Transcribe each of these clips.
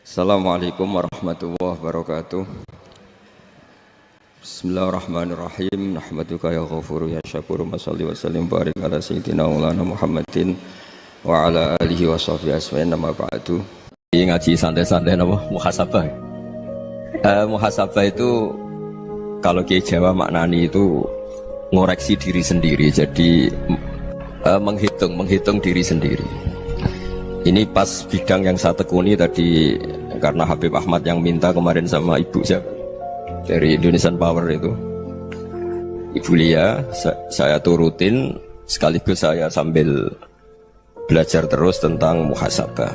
Assalamualaikum warahmatullahi wabarakatuh. Bismillahirrahmanirrahim. Nahmaduka ya ghafuru ya syakuru. Mashalli wa sallim barik ala sayyidina maulana Muhammadin wa ala alihi wa sahbihi asma'in nama ba'du. Ngaji santai-santai apa? Muhasabah. Muhasabah itu kalau Kiai Jawa maknani itu ngoreksi diri sendiri. Jadi menghitung diri sendiri. Ini pas bidang yang saya tekuni tadi, karena Habib Ahmad yang minta kemarin sama ibu siapa dari Indonesian Power itu, Ibu Lia, saya turutin sekaligus saya sambil belajar terus tentang muhasabah.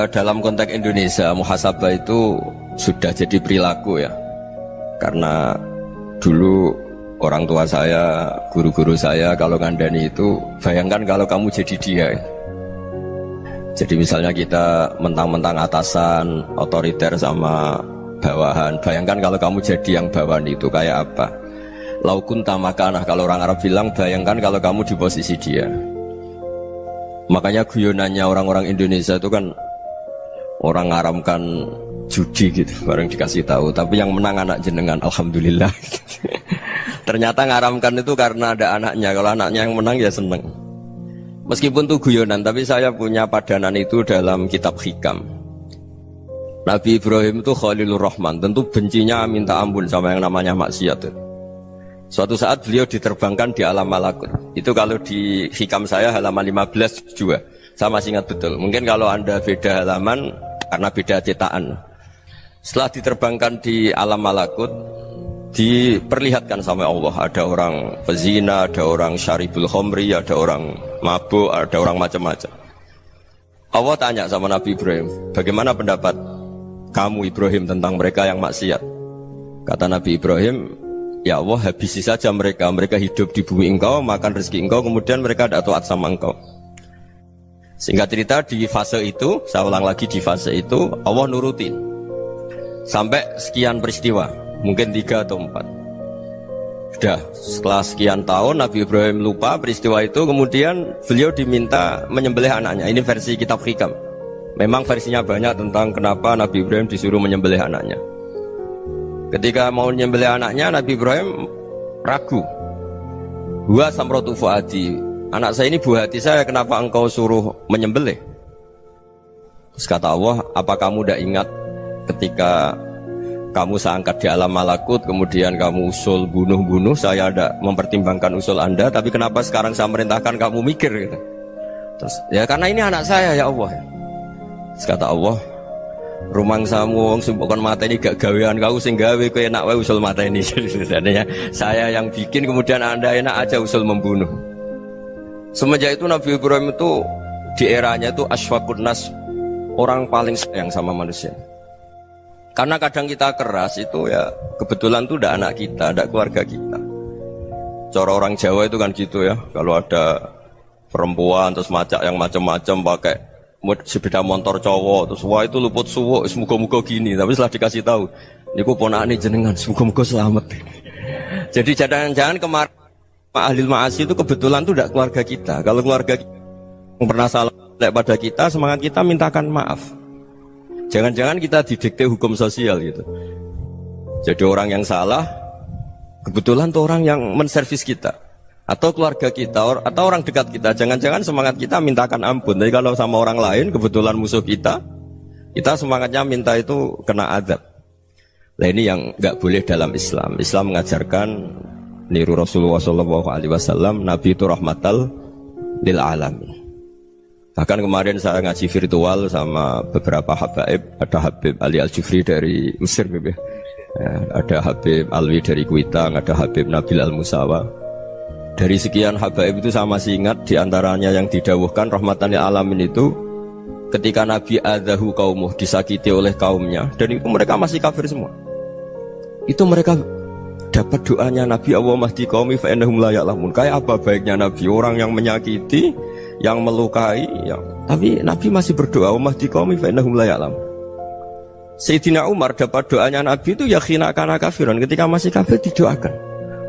Dalam konteks Indonesia, muhasabah itu sudah jadi perilaku ya, karena dulu orang tua saya, guru-guru saya kalau ngandani itu, bayangkan kalau kamu jadi dia ya. Jadi misalnya kita mentang-mentang atasan, otoriter sama bawahan. Bayangkan kalau kamu jadi yang bawahan itu kayak apa? Laukun tamakanah, kalau orang Arab bilang, bayangkan kalau kamu di posisi dia. Makanya guyonannya orang-orang Indonesia itu kan orang ngaramkan judi gitu, bareng dikasih tahu. Tapi yang menang anak jenengan, alhamdulillah. Ternyata ngaramkan itu karena ada anaknya. Kalau anaknya yang menang ya seneng. Meskipun itu guyonan, tapi saya punya padanan itu dalam kitab Hikam. Nabi Ibrahim itu Khalilur Rahman, tentu bencinya minta ampun sama yang namanya maksiat. Suatu saat beliau diterbangkan di alam malakut. Itu kalau di Hikam saya halaman 15 juga. Saya masih ingat betul. Mungkin kalau Anda beda halaman karena beda cetakan. Setelah diterbangkan di alam malakut, diperlihatkan sama Allah, ada orang pezina, ada orang syaribul khomri, ada orang mabuk, ada orang macam-macam. Allah tanya sama Nabi Ibrahim, bagaimana pendapat kamu Ibrahim tentang mereka yang maksiat? Kata Nabi Ibrahim, ya Allah, habisi saja mereka. Mereka hidup di bumi engkau, makan rezeki engkau, kemudian mereka tidak taat sama engkau. Singkat cerita, di fase itu, saya ulang lagi, di fase itu Allah nurutin sampai sekian peristiwa, mungkin 3 atau 4. Sudah setelah sekian tahun Nabi Ibrahim lupa peristiwa itu, kemudian beliau diminta menyembelih anaknya. Ini versi kitab Hikam. Memang versinya banyak tentang kenapa Nabi Ibrahim disuruh menyembelih anaknya. Ketika mau menyembelih anaknya, Nabi Ibrahim ragu. Huwa samratu fuadi, anak saya ini buah hati saya, kenapa engkau suruh menyembelih? Terus kata Allah, apa kamu tidak ingat ketika kamu saya angkat di alam malakut, kemudian kamu usul bunuh-bunuh, saya ada mempertimbangkan usul Anda, tapi kenapa sekarang saya merintahkan kamu mikir gitu? Terus, ya karena ini anak saya ya Allah. Terus kata Allah, rumang samu sumpukkan mata ini gak gawean kau sing gawe kowe enak wae usul mata ini. Jadi saya yang bikin, kemudian Anda enak aja usul membunuh. Semenjak itu Nabi Ibrahim itu di eranya itu asfaqun nas, orang paling sayang sama manusia. Karena kadang kita keras itu ya kebetulan tuh udah anak kita, ada keluarga kita. Cara orang Jawa itu kan gitu ya, kalau ada perempuan terus macak yang macam-macam pakai sepeda motor cowok, terus wah itu luput suwuk, semoga-moga gini. Tapi setelah dikasih tahu, niku ponakane jenengan, semoga-moga selamat. Jadi jangan-jangan kemarin ahli ma'asi itu kebetulan tuh udah keluarga kita. Kalau keluarga kita yang pernah salah pada kita, semangat kita mintakan maaf. Jangan-jangan kita didikte hukum sosial gitu. Jadi orang yang salah kebetulan tuh orang yang menservis kita, atau keluarga kita, atau orang dekat kita. Jangan-jangan semangat kita mintakan ampun. Jadi kalau sama orang lain kebetulan musuh kita semangatnya minta itu kena azab. Nah ini yang nggak boleh dalam Islam. Islam mengajarkan niru Rasulullah SAW, Nabi itu rahmatal lil alamin. Bahkan kemarin saya ngaji virtual sama beberapa habaib. Ada Habib Ali Al-Jufri dari Mesir, ya. Ada Habib Alwi dari Kuitang, ada Habib Nabil Al-Musawa. Dari sekian habaib itu saya masih ingat diantaranya yang didawuhkan rahmatan lil alamin itu ketika Nabi adzahu qaumuh, disakiti oleh kaumnya, dan itu mereka masih kafir semua. Itu mereka dapat doanya Nabi, Allahumma hdi qaumi fa innahum la ya'lamun. Kayak apa baiknya Nabi, orang yang menyakiti, yang melukai, tapi Nabi masih berdoa, Allahumma hdi qaumi fa innahum la ya'lamun. Sayyidina Umar dapat doanya Nabi itu yakhina kana kafiran, ketika masih kafir didoakan,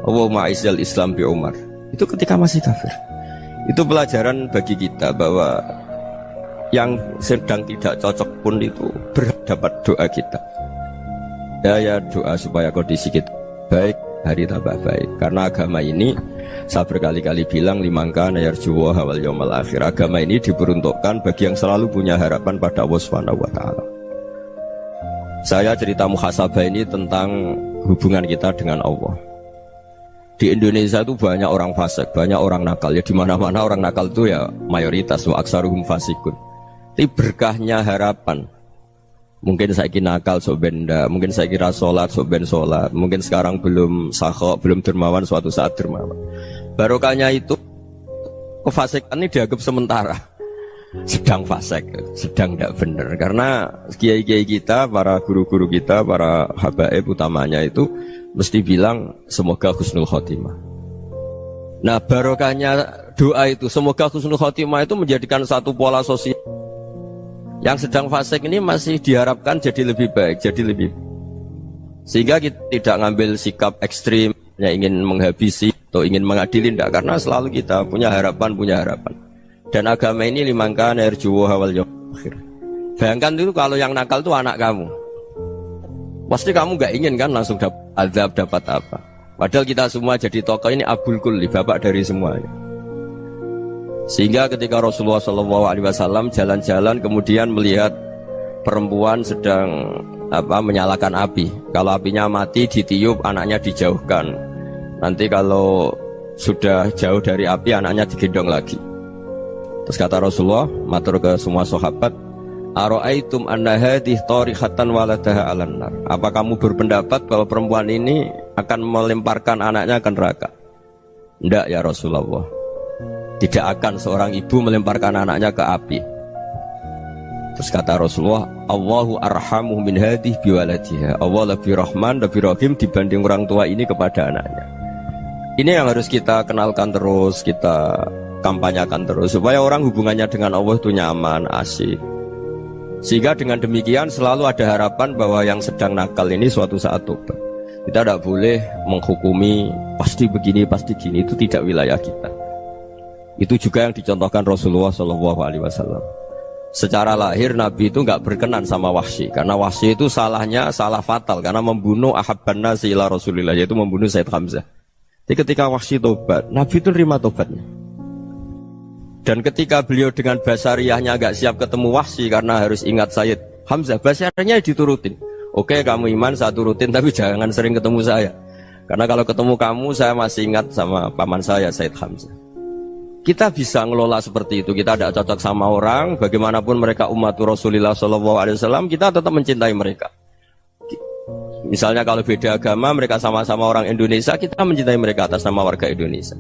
Allahumma izzal Islam bi Umar. Itu ketika masih kafir. Itu pelajaran bagi kita bahwa yang sedang tidak cocok pun itu berdapat doa kita. Ya doa supaya kondisi kita baik, hari tambah baik. Karena agama ini, saya berkali-kali bilang, limangka nayarjuwa hawal yawmal akhir. Agama ini diperuntukkan bagi yang selalu punya harapan pada Allah Subhanahu wa Ta'ala. Saya cerita muhasabah ini tentang hubungan kita dengan Allah. Di Indonesia itu banyak orang fasik, banyak orang nakal. Ya di mana-mana orang nakal itu ya mayoritas, wa aksaruhum fasikun. Tapi berkahnya harapan. Mungkin saya kira nakal sok benda, mungkin saya kira sholat sok ben sholat, mungkin sekarang belum sakho, belum dermawan, suatu saat dermawan. Barokahnya itu kefasikan ini dianggap sementara, sedang fasik, sedang tidak benar. Karena kiai-kiai kita, para guru-guru kita, para habaib utamanya itu mesti bilang semoga husnul khotimah. Nah barokahnya doa itu, semoga husnul khotimah itu menjadikan satu pola sosial. Yang sedang fasik ini masih diharapkan jadi lebih baik, jadi lebih. Sehingga kita tidak ngambil sikap ekstrim, yang ingin menghabisi atau ingin mengadili, tidak. Karena selalu kita punya harapan. Dan agama ini limangka nerjuwo hawal yawmal akhir. Bayangkan itu kalau yang nakal itu anak kamu. Pasti kamu gak ingin kan langsung dapat azab, dapat apa. Padahal kita semua jadi tokoh ini abul kulli, bapak dari semuanya. Sehingga ketika Rasulullah SAW jalan-jalan kemudian melihat perempuan sedang menyalakan api. Kalau apinya mati ditiup, anaknya dijauhkan. Nanti kalau sudah jauh dari api, anaknya digendong lagi. Terus kata Rasulullah, matur ke semua sahabat, Aro'aitum anna hadih tarihatan waladaha alan nar. Apa kamu berpendapat bahwa perempuan ini akan melemparkan anaknya ke neraka? Tidak ya Rasulullah. Tidak akan seorang ibu melemparkan anaknya ke api. Terus kata Rasulullah, Allahu arhamu min hadih biwaladiha. Allah lebih rahman, lebih rahim dibanding orang tua ini kepada anaknya. Ini yang harus kita kenalkan terus, kita kampanyakan terus, supaya orang hubungannya dengan Allah itu nyaman, asik. Sehingga dengan demikian selalu ada harapan bahwa yang sedang nakal ini suatu saat tobat. Kita tidak boleh menghukumi pasti begini, pasti gini, itu tidak wilayah kita. Itu juga yang dicontohkan Rasulullah SAW. Secara lahir Nabi itu nggak berkenan sama Wahsy, karena Wahsy itu salahnya salah fatal karena membunuh ahabban nasi ila Rasulillah, yaitu membunuh Sayyid Hamzah. Jadi ketika Wahsy tobat, Nabi itu terima tobatnya. Dan ketika beliau dengan basariyahnya agak siap ketemu Wahsy karena harus ingat Sayyid Hamzah, basariyahnya diturutin. Oke, kamu iman, saya turutin, tapi jangan sering ketemu saya. Karena kalau ketemu kamu, saya masih ingat sama paman saya, Sayyid Hamzah. Kita bisa ngelola seperti itu. Kita tidak cocok sama orang, bagaimanapun mereka umat Rasulullah SAW, kita tetap mencintai mereka. Misalnya kalau beda agama, mereka sama-sama orang Indonesia, kita mencintai mereka atas nama warga Indonesia.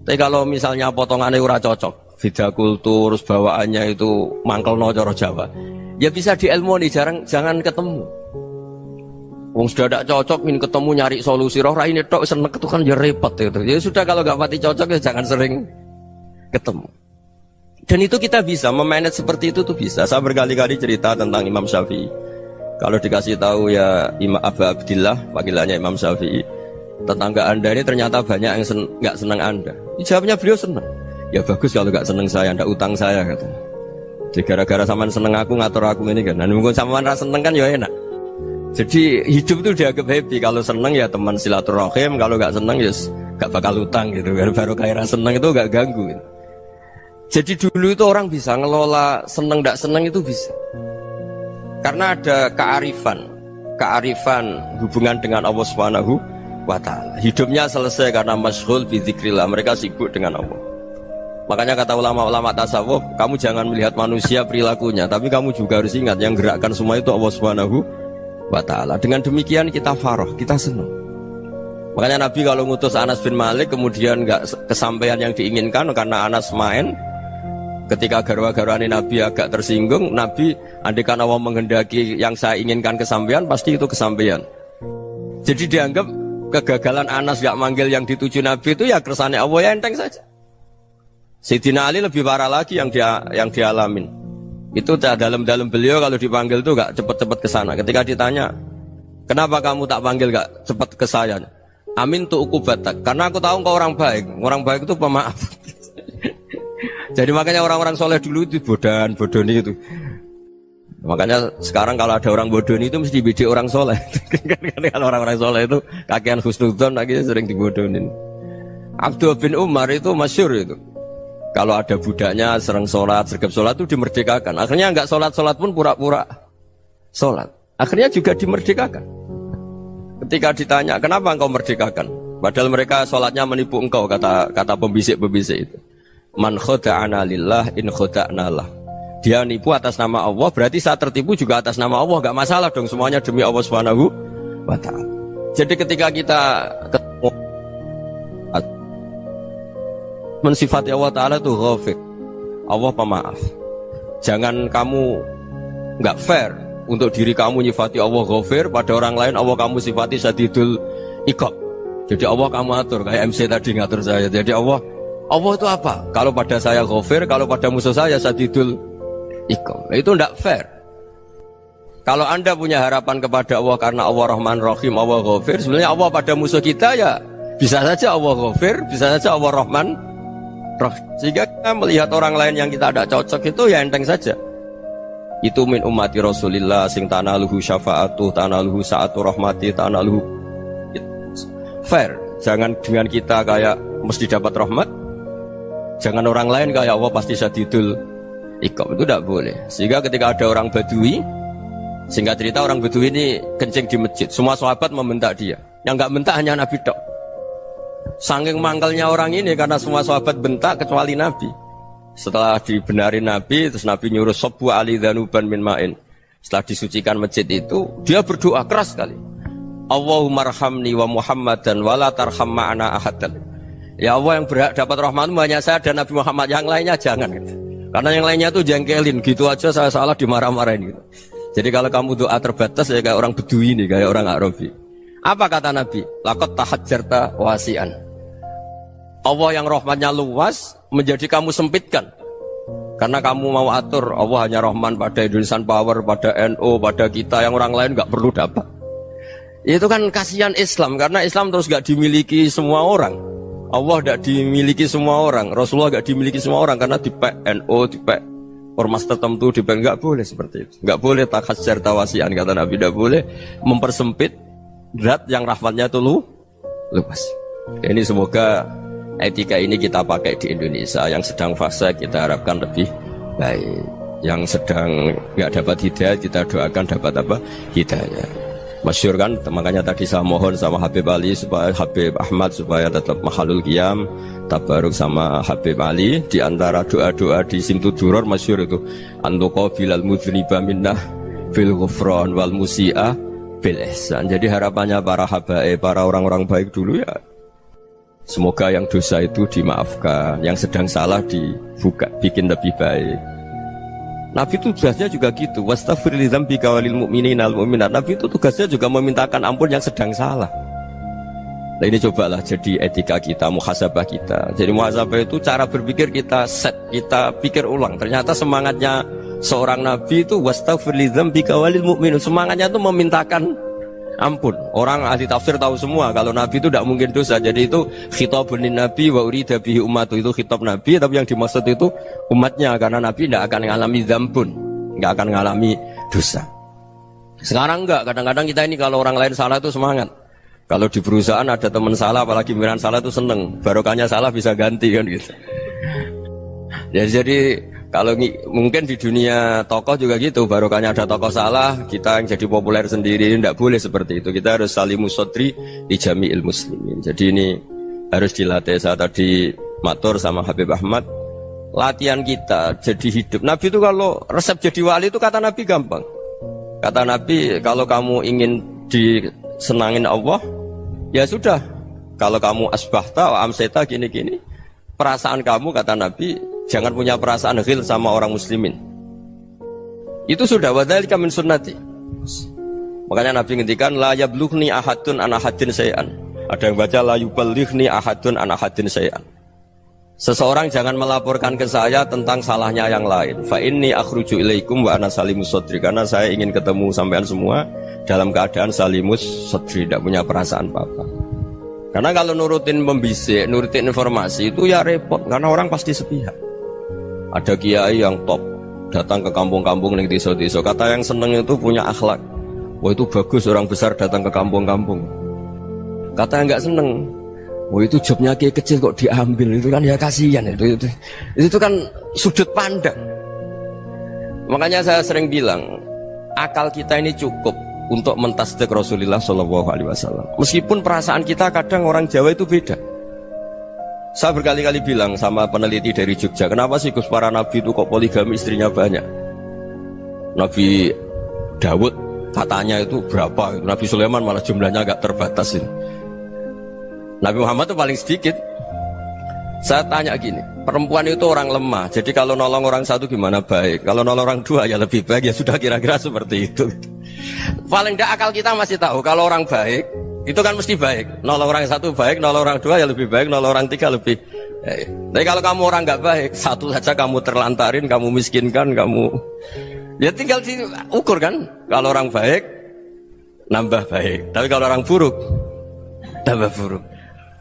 Tapi kalau misalnya potongannya ora cocok, beda kultur, bawaannya itu mangkelno cara Jawa, ya bisa diilmoni, jangan ketemu. Wong sudah tidak cocok, ingin ketemu nyari solusi. Roh ini tok seneng itu kan ya repot itu. Ya sudah kalau nggak pati cocok ya jangan sering ketemu. Dan itu kita bisa memanage seperti itu tuh bisa. Saya berkali-kali cerita tentang Imam Syafi'i. Kalau dikasih tahu ya Imam Abu Abdillah, panggilannya Imam Syafi'i, tetangga anda ini ternyata banyak yang nggak senang anda. Jawabnya beliau senang. Ya bagus kalau nggak senang saya, ndak utang saya kata. Jadi gara-gara saman seneng aku ngatur aku ini kan. Dan mungkin saman rasa seneng kan ya enak. Jadi hidup itu dianggap happy. Kalau seneng ya teman silaturahim, kalau nggak seneng ya nggak bakal utang gitu. Baru kayak seneng itu nggak ganggu. Gitu. Jadi dulu itu orang bisa ngelola seneng tidak seneng itu bisa. Karena ada kearifan hubungan dengan Allah Subhanahu wa Ta'ala. Hidupnya selesai karena masyghul bi dzikrillah, mereka sibuk dengan Allah. Makanya kata ulama-ulama tasawuf, kamu jangan melihat manusia perilakunya, tapi kamu juga harus ingat yang gerakkan semua itu Allah Subhanahu wa Ta'ala. Dengan demikian kita farah, kita senang. Makanya Nabi kalau ngutus Anas bin Malik kemudian nggak kesampaian yang diinginkan karena Anas main. Ketika garwa-garwani Nabi agak tersinggung, Nabi andaikan Allah menghendaki yang saya inginkan kesampaian, pasti itu kesampaian. Jadi dianggap kegagalan Anas gak manggil yang dituju Nabi itu ya kersane Allah, ya enteng saja. Sayyidina Ali lebih parah lagi yang dialamin. Itu dalam beliau kalau dipanggil itu gak cepat-cepat ke sana. Ketika ditanya, kenapa kamu tak panggil gak cepat ke saya? Amin tu ukubatak, karena aku tahu kau orang baik. Orang baik itu pemaaf. Jadi makanya orang-orang soleh dulu itu bodoni itu. Makanya sekarang kalau ada orang bodoni itu mesti beda orang soleh. Kalau orang-orang soleh itu kakean husnudzon lagi sering dibodonin. Abdullah bin Umar itu masyhur itu. Kalau ada budaknya sering sholat, sergap sholat itu dimerdekakan. Akhirnya nggak sholat pun pura-pura sholat. Akhirnya juga dimerdekakan. Ketika ditanya, kenapa engkau merdekakan? Padahal mereka sholatnya menipu engkau, kata pembisik-pembisik itu. Man khoda'ana lillah in khoda'na lah. Dia nipu atas nama Allah, berarti saat tertipu juga atas nama Allah. Gak masalah dong, semuanya demi Allah Subhanahu wa ta'ala. Jadi ketika kita ketemu mensifati Allah Ta'ala itu ghafir, Allah pemaaf. Jangan kamu gak fair untuk diri kamu nyifati Allah ghafir, pada orang lain Allah kamu sifati syadidul iqab. Jadi Allah kamu atur, kayak MC tadi ngatur saya. Jadi Allah itu apa? Kalau pada saya ghafir, kalau pada musuh saya syadidul iqab. Itu tidak fair. Kalau Anda punya harapan kepada Allah karena Allah Rahman Rahim, Allah ghafir, sebenarnya Allah pada musuh kita ya bisa saja Allah ghafir, bisa saja Allah Rahman Rahim. Sehingga kita melihat orang lain yang kita tidak cocok itu ya enteng saja. Itu min ummati Rasulillah sing tanaluhu syafa'atuh, tanaluhu sa'atu rahmati, tanaluhu fair. Jangan dengan kita kayak mesti dapat rahmat. Jangan orang lain kayak Allah pasti syadidul iqab. Itu tidak boleh. Sehingga ketika ada orang Badui, singkat cerita orang Badui ini kencing di masjid, semua sahabat membentak dia. Yang enggak bentak hanya Nabi tok. Saking mangkalnya orang ini karena semua sahabat bentak kecuali Nabi. Setelah dibenarin Nabi, terus Nabi nyuruh sabbu ali dhanuban min ma'in. Setelah disucikan masjid itu, dia berdoa keras sekali. Allahumma arhamni wa Muhammadan wa la tarham ma'ana ahadan. Ya Allah, yang berhak dapat rahmatmu hanya saya dan Nabi Muhammad, yang lainnya jangan gitu. Karena yang lainnya tuh jengkelin, gitu aja saya salah dimarah-marahin gitu. Jadi kalau kamu doa terbatas ya kayak orang Bedui ini, kayak orang Arabi. Apa kata Nabi? Laqad tahajjarta wasi'an. Allah yang rahmatnya luas menjadi kamu sempitkan. Karena kamu mau atur Allah hanya Rahman pada Indonesian Power, pada NU, pada kita, yang orang lain nggak perlu dapat. Itu kan kasihan Islam, karena Islam terus gak dimiliki semua orang. Allah gak dimiliki semua orang, Rasulullah gak dimiliki semua orang, karena di NU, di ormas tertentu, di gak boleh seperti itu. Gak boleh takhasyar tawasian, kata Nabi, gak boleh mempersempit zat yang rahmatnya itu luas. Ini semoga etika ini kita pakai di Indonesia. Yang sedang fase kita harapkan lebih baik. Yang sedang gak dapat hidayah, kita doakan dapat apa? Hidayah. Masyhur kan, makanya tadi saya mohon sama Habib Ali supaya Habib Ahmad supaya tetap mahalul qiyam tabaruk sama Habib Ali. Di antara doa-doa di Simtuduror masyhur itu antuqa bilal mudhniba minnah bil ghufran wal musi'ah bil ihsan. Jadi harapannya para habaib, para orang-orang baik dulu ya, semoga yang dosa itu dimaafkan, yang sedang salah dibuka, bikin lebih baik. Nabi itu tugasnya juga gitu. Wastaghfir li dzambika walil mu'minina wal mu'minat. Nabi itu tugasnya juga memintakan ampun yang sedang salah. Nah ini cobalah jadi etika kita, muhasabah kita. Jadi muhasabah itu cara berpikir kita set, kita pikir ulang. Ternyata semangatnya seorang nabi itu wastaghfir li dzambika walil mu'minun. Semangatnya itu memintakan ampun. Orang ahli tafsir tahu semua kalau Nabi itu tidak mungkin dosa. Jadi itu khitabun nabi wa urida bihi ummatu, itu khitab Nabi, tapi yang dimaksud itu umatnya, karena Nabi tidak akan mengalami dzambun, tidak akan mengalami dosa. Sekarang enggak, kadang-kadang kita ini kalau orang lain salah itu semangat. Kalau di perusahaan ada teman salah, apalagi miran salah itu seneng, barokahnya salah bisa ganti kan gitu. Ya, jadi kalau mungkin di dunia tokoh juga gitu, barokahnya ada tokoh salah, kita yang jadi populer sendiri, tidak boleh seperti itu. Kita harus salimus sodri di jami'il muslimin. Jadi ini harus dilatih. Saya tadi matur sama Habib Ahmad, latihan kita jadi hidup. Nabi itu kalau resep jadi wali itu kata Nabi gampang. Kata Nabi, kalau kamu ingin disenangin Allah, ya sudah. Kalau kamu asbahta wa amseta gini-gini, perasaan kamu, kata Nabi, jangan punya perasaan ghil sama orang muslimin. Itu sudah wadzalika min sunnati. Makanya Nabi ngendikan la yablughni ahadun an ahadin syai'an. Ada yang baca la yuballighni ahadun an ahadin syai'an. Seseorang jangan melaporkan ke saya tentang salahnya yang lain. Fa inni akhruju ilaikum wa ana salimus sadri. Karena saya ingin ketemu sampean semua dalam keadaan salimus sadri, tidak punya perasaan apa-apa. Karena kalau nurutin pembisik, nurutin informasi itu ya repot, karena orang pasti sepihak. Ada kiai yang top, datang ke kampung-kampung ning desa-desa. Kata yang seneng itu punya akhlak. Wah itu bagus orang besar datang ke kampung-kampung. Kata yang nggak seneng, wah itu jobnya kiai kecil kok diambil, itu kan ya kasihan itu kan sudut pandang. Makanya saya sering bilang, akal kita ini cukup untuk mentasdik Rasulullah Shallallahu Alaihi Wasallam. Meskipun perasaan kita kadang orang Jawa itu beda. Saya berkali-kali bilang sama peneliti dari Jogja, kenapa sih Gus para nabi itu kok poligami istrinya banyak? Nabi Dawud katanya itu berapa? Nabi Sulaiman malah jumlahnya agak terbatas ini. Nabi Muhammad itu paling sedikit. Saya tanya gini, perempuan itu orang lemah, jadi kalau nolong orang satu gimana baik, kalau nolong orang dua ya lebih baik, ya sudah kira-kira seperti itu. Paling tidak akal kita masih tahu kalau orang baik itu kan mesti baik, nolong orang satu baik, nolong orang dua ya lebih baik, nolong orang tiga lebih baik. Tapi kalau kamu orang nggak baik, satu saja kamu terlantarin, kamu miskinkan, kamu ya tinggal diukur kan. Kalau orang baik nambah baik, tapi kalau orang buruk tambah buruk.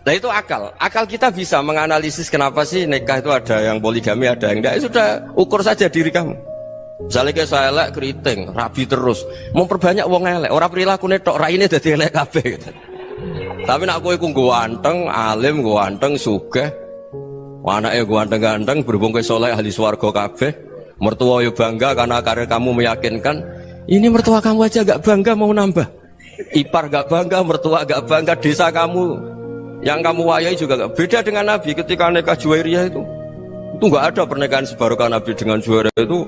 Nah itu akal. Akal kita bisa menganalisis kenapa sih nikah itu ada yang poligami, ada yang enggak. Sudah ukur saja diri kamu. Misalnya kayak saya elek keriting, rabi terus, mau perbanyak wong elek, orang perilaku netok raine dadi elek kabeh gitu. Tapi nak kowe ku ganteng, alim, ganteng, sugih, anake ganteng-ganteng, berhubung kowe saleh ahli swarga kabeh, mertua yo bangga karena karir kamu meyakinkan. Ini mertua kamu aja gak bangga mau nambah. Ipar gak bangga, mertua gak bangga, desa kamu yang kamu wayai juga gak beda dengan Nabi ketika nikah Juwairiyah itu gak ada pernikahan sebarokah Nabi dengan Juwairiyah itu.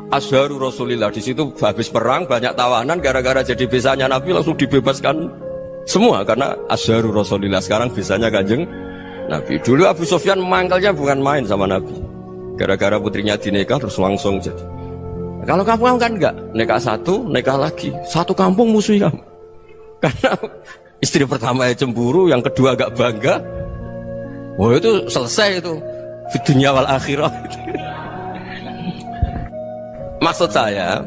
Azharu Rasulillah, di situ habis perang banyak tawanan, gara-gara jadi besanya Nabi langsung dibebaskan semua karena Azharu Rasulillah. Sekarang besanya Kanjeng Nabi. Dulu Abu Sufyan mangkalnya bukan main sama Nabi, gara-gara putrinya dinikah terus langsung jadi. Kalau kamu kan enggak, nikah satu, nikah lagi, satu kampung musuhi kamu karena istri pertama ya cemburu, yang kedua agak bangga. Wah itu selesai itu di dunia wal akhirah. Maksud saya,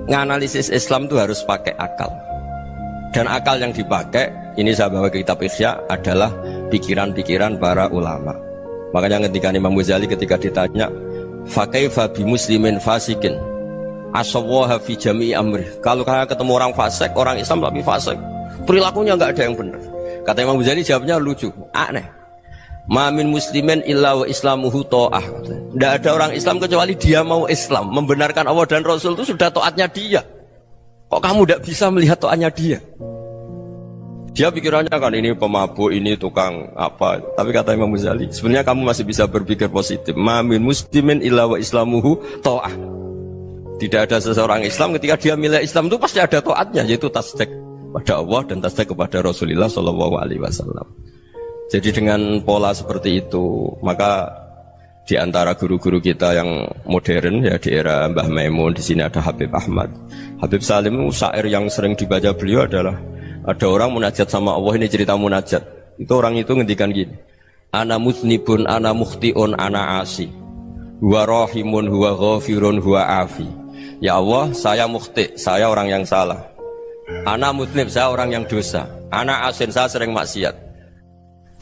nganalisis Islam itu harus pakai akal. Dan akal yang dipakai, ini saya bawa ke kitab Ihya, adalah pikiran-pikiran para ulama. Makanya ketika Imam Ghazali ketika ditanya, fakaifa bi muslimin fasikin asawwaha fi jami'i amri. Kalau kayak ketemu orang fasik, orang Islam tapi fasik, perilakunya nggak ada yang benar. Kata Imam Ghazali jawabnya lucu, aneh. Ma min muslimin illa wa islamuhu ta'ah. Tidak ada orang Islam kecuali dia mau Islam, membenarkan Allah dan Rasul itu sudah taatnya dia. Kok kamu tidak bisa melihat taatnya dia? Dia pikirannya kan ini pemabuk, ini tukang apa. Tapi kata Imam Ghazali, sebenarnya kamu masih bisa berpikir positif. Ma min muslimin illa wa islamuhu ta'ah. Tidak ada seseorang Islam ketika dia milih Islam itu pasti ada taatnya, yaitu tasdik pada Allah dan tasdik kepada Rasulullah Shallallahu Alaihi Wasallam. Jadi dengan pola seperti itu, maka di antara guru-guru kita yang modern ya di era Mbah Maimun, di sini ada Habib Ahmad, Habib Salim, syair yang sering dibaca beliau adalah ada orang munajat sama Allah. Ini cerita munajat. Itu orang itu ngendikan gini, ana muznibun, ana mukhtiun, ana asi, huwa rahimun, huwa ghafirun, huwa afi. Ya Allah, saya mukhti, saya orang yang salah. Ana muznib, saya orang yang dosa. Ana asin, saya sering maksiat.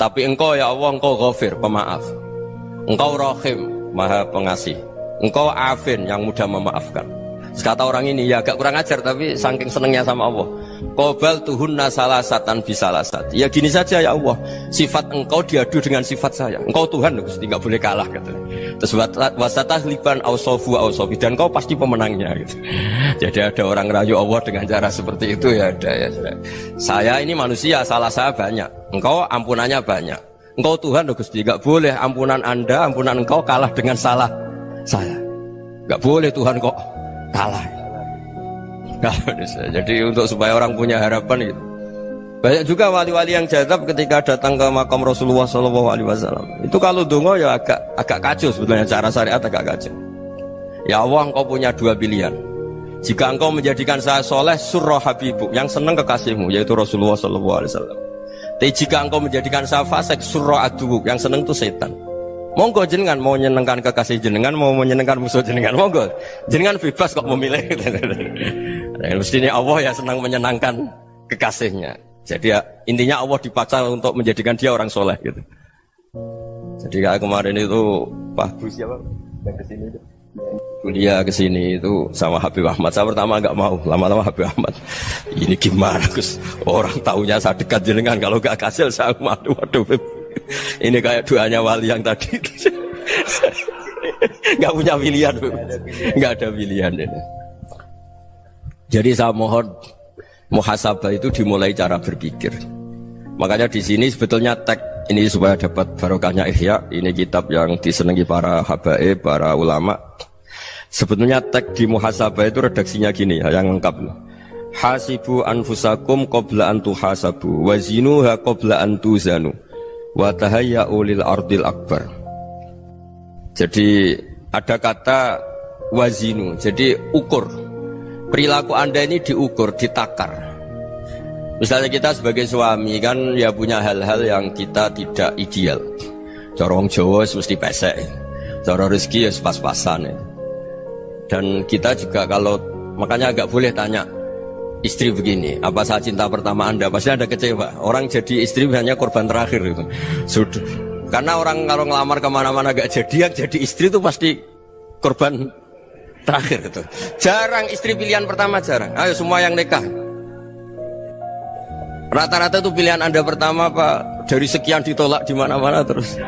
Tapi engkau ya Allah, engkau ghafir, pemaaf. Engkau rahim, maha pengasih. Engkau afin, yang mudah memaafkan. Kata orang ini ya agak kurang ajar, tapi saking senengnya sama Allah. Qobal tuhunna salasatan bisalasat. Ya gini saja ya Allah, sifat engkau diadu dengan sifat saya. Engkau Tuhan, Gusti, nggak boleh kalah katanya. Terus wasatahliban ausofu ausofi, dan engkau pasti pemenangnya gitu. Jadi ada orang rayu Allah dengan cara seperti itu ya ada ya. Saya ini manusia, salah saya banyak. Engkau ampunannya banyak. Engkau Tuhan, Gusti, nggak boleh ampunan Anda, ampunan engkau kalah dengan salah saya. Nggak boleh Tuhan kok kalah. Jadi untuk supaya orang punya harapan gitu. Banyak juga wali-wali yang jadab ketika datang ke makam Rasulullah SAW. Itu kalau dongo ya agak kacau sebetulnya, cara syariat agak kacau. Ya Allah, engkau punya dua pilihan. Jika engkau menjadikan saya soleh, surah habibuk, yang senang kekasihmu, yaitu Rasulullah SAW. Tapi jika engkau menjadikan saya fasik, surah adubuk, yang senang itu setan. Monggo jenengan mau menyenangkan kekasih jenengan, mau menyenangkan musuh jenengan, monggo jenengan bebas kok memilih. Mestinya Allah ya senang menyenangkan kekasihnya. Jadi ya, intinya Allah dipaksa untuk menjadikan dia orang soleh gitu. Jadi kayak kemarin itu Pak Gus siapa? Kuliah ke sini itu sama Habib Ahmad. Saya pertama nggak mau, lama-lama Habib Ahmad. Ini gimana Gus? Orang taunya saya dekat jenengan, kalau nggak kasil saya waduh. Ini kayak doanya wali yang tadi. Nggak punya pilihan, nggak ada pilihan. Jadi saya mohon muhasabah itu dimulai cara berpikir. Makanya di sini sebetulnya tag ini supaya dapat barokahnya Ihya. Ini kitab yang disenangi para habaib, para ulama. Sebetulnya tag di muhasabah itu redaksinya gini ya, yang lengkap. Hasibu anfusakum qabla an tuhasabu wazinuha qabla an tuzanu wa tahayya'u lil ardil akbar. Jadi ada kata wazinu, jadi ukur. Perilaku Anda ini diukur, ditakar. Misalnya kita sebagai suami kan ya punya hal-hal yang kita tidak ideal. Corong Jawa mesti pesek, cara rezeki ya pas-pasan ya. Dan kita juga kalau makanya agak boleh tanya istri begini, apa saat cinta pertama Anda? Pasti Anda kecewa. Orang jadi istri hanya korban terakhir itu. Sudah. Karena orang kalau ngelamar kemana-mana gak jadi, yang jadi istri itu pasti korban terakhir itu. Jarang istri pilihan pertama, jarang. Ayo semua yang nikah. Rata-rata itu pilihan Anda pertama Pak, dari sekian ditolak di mana-mana terus.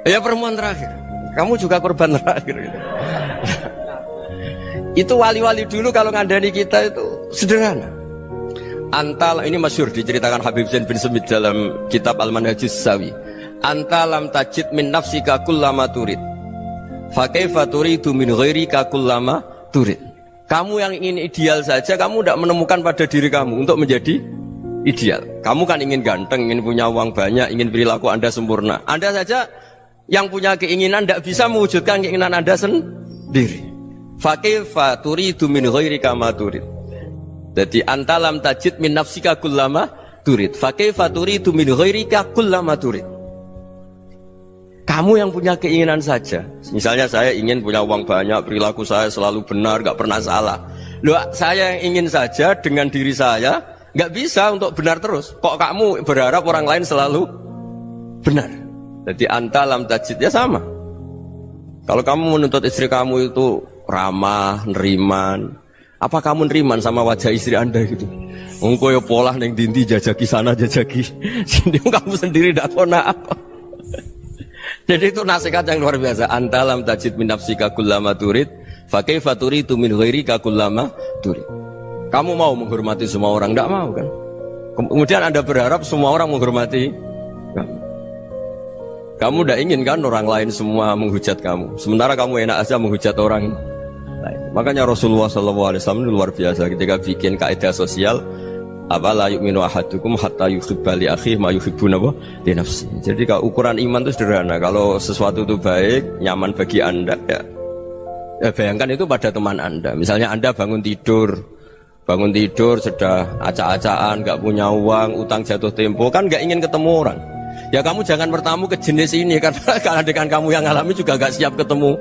Ya perempuan terakhir. Kamu juga korban terakhir gitu. Itu wali-wali dulu kalau ngandani kita itu sederhana. Antal ini masyhur diceritakan Habib Zain bin Semit dalam kitab Al-Manhajus Sawi. Antalam tajid min nafsika kullama turid. Fa kaifa turidu min ghairika kullama turid. Kamu yang ingin ideal saja, kamu tidak menemukan pada diri kamu untuk menjadi ideal. Kamu kan ingin ganteng, ingin punya uang banyak, ingin perilaku Anda sempurna. Anda saja yang punya keinginan tidak bisa mewujudkan keinginan Anda sendiri. Fa kaifa turidu min ghairika ma turid. Jadi antalam tajid min nafsika kullama turid. Fa kaifa turidu min ghairika kullama turid. Kamu yang punya keinginan saja. Misalnya saya ingin punya uang banyak, perilaku saya selalu benar, gak pernah salah. Loh, saya yang ingin saja dengan diri saya gak bisa untuk benar terus. Kok kamu berharap orang lain selalu benar? Jadi antalam tajid ya sama. Kalau kamu menuntut istri kamu itu ramah, neriman, apa kamu neriman sama wajah istri Anda gitu? Engkau ya pola neng dinti jajaki sana jajaki sini, kamu sendiri tidak kona apa. Jadi itu nasihat yang luar biasa. Antalam tajid min nafsika kullama turid, fa kaifa turidu min ghairika kullama turid. Kamu mau menghormati semua orang, tidak mau kan? Kemudian Anda berharap semua orang menghormati kamu. Kamu tidak ingin kan orang lain semua menghujat kamu. Sementara kamu enak aja menghujat orang lain. Makanya Rasulullah SAW luar biasa ketika bikin kaidah sosial. Apa la yu'minu ahadukum hatta yuhibba li akhihi ma yuhibbu li nafsi. Jadi kalau ukuran iman itu sederhana. Kalau sesuatu itu baik, nyaman bagi Anda ya bayangkan itu pada teman Anda. Misalnya Anda bangun tidur sudah acak-acakan, gak punya uang, utang jatuh tempo, kan gak ingin ketemu orang. Ya kamu jangan bertamu ke jenis ini, karena dengan kamu yang alami juga gak siap ketemu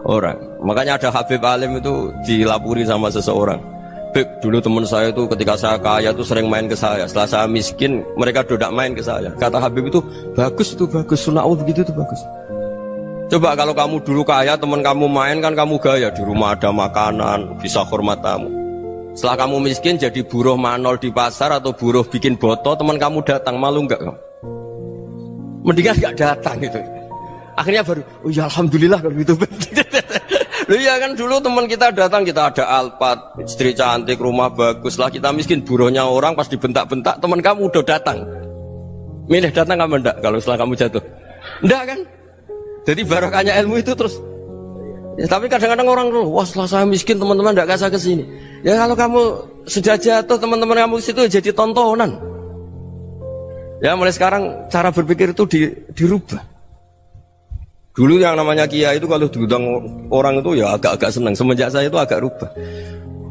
orang. Makanya ada Habib Alim itu dilapuri sama seseorang. Beb, dulu teman saya itu ketika saya kaya itu sering main ke saya. Setelah saya miskin, mereka tidak main ke saya. Kata Habib itu bagus, sunnah Allah begitu itu bagus. Coba kalau kamu dulu kaya, teman kamu main kan kamu gaya, di rumah ada makanan, bisa hormat tamu. Setelah kamu miskin jadi buruh manol di pasar atau buruh bikin boto, teman kamu datang, malu enggak kamu? Mendingan enggak datang gitu. Akhirnya baru, oh ya alhamdulillah kalau gitu. Loh ya kan dulu teman kita datang, kita ada Alphard, istri cantik, rumah bagus lah, kita miskin, buruhnya orang pas dibentak-bentak, teman kamu udah datang. Milih datang apa enggak kalau setelah kamu jatuh? Enggak kan? Jadi barokahnya ilmu itu terus. Ya, tapi kadang-kadang orang tuh, wah setelah saya miskin teman-teman enggak kasih ke sini. Ya kalau kamu sudah jatuh, teman-teman kamu situ jadi tontonan. Ya mulai sekarang cara berpikir itu dirubah. Dulu yang namanya kiai itu kalau diundang orang itu ya agak-agak senang. Semenjak saya itu agak rubah.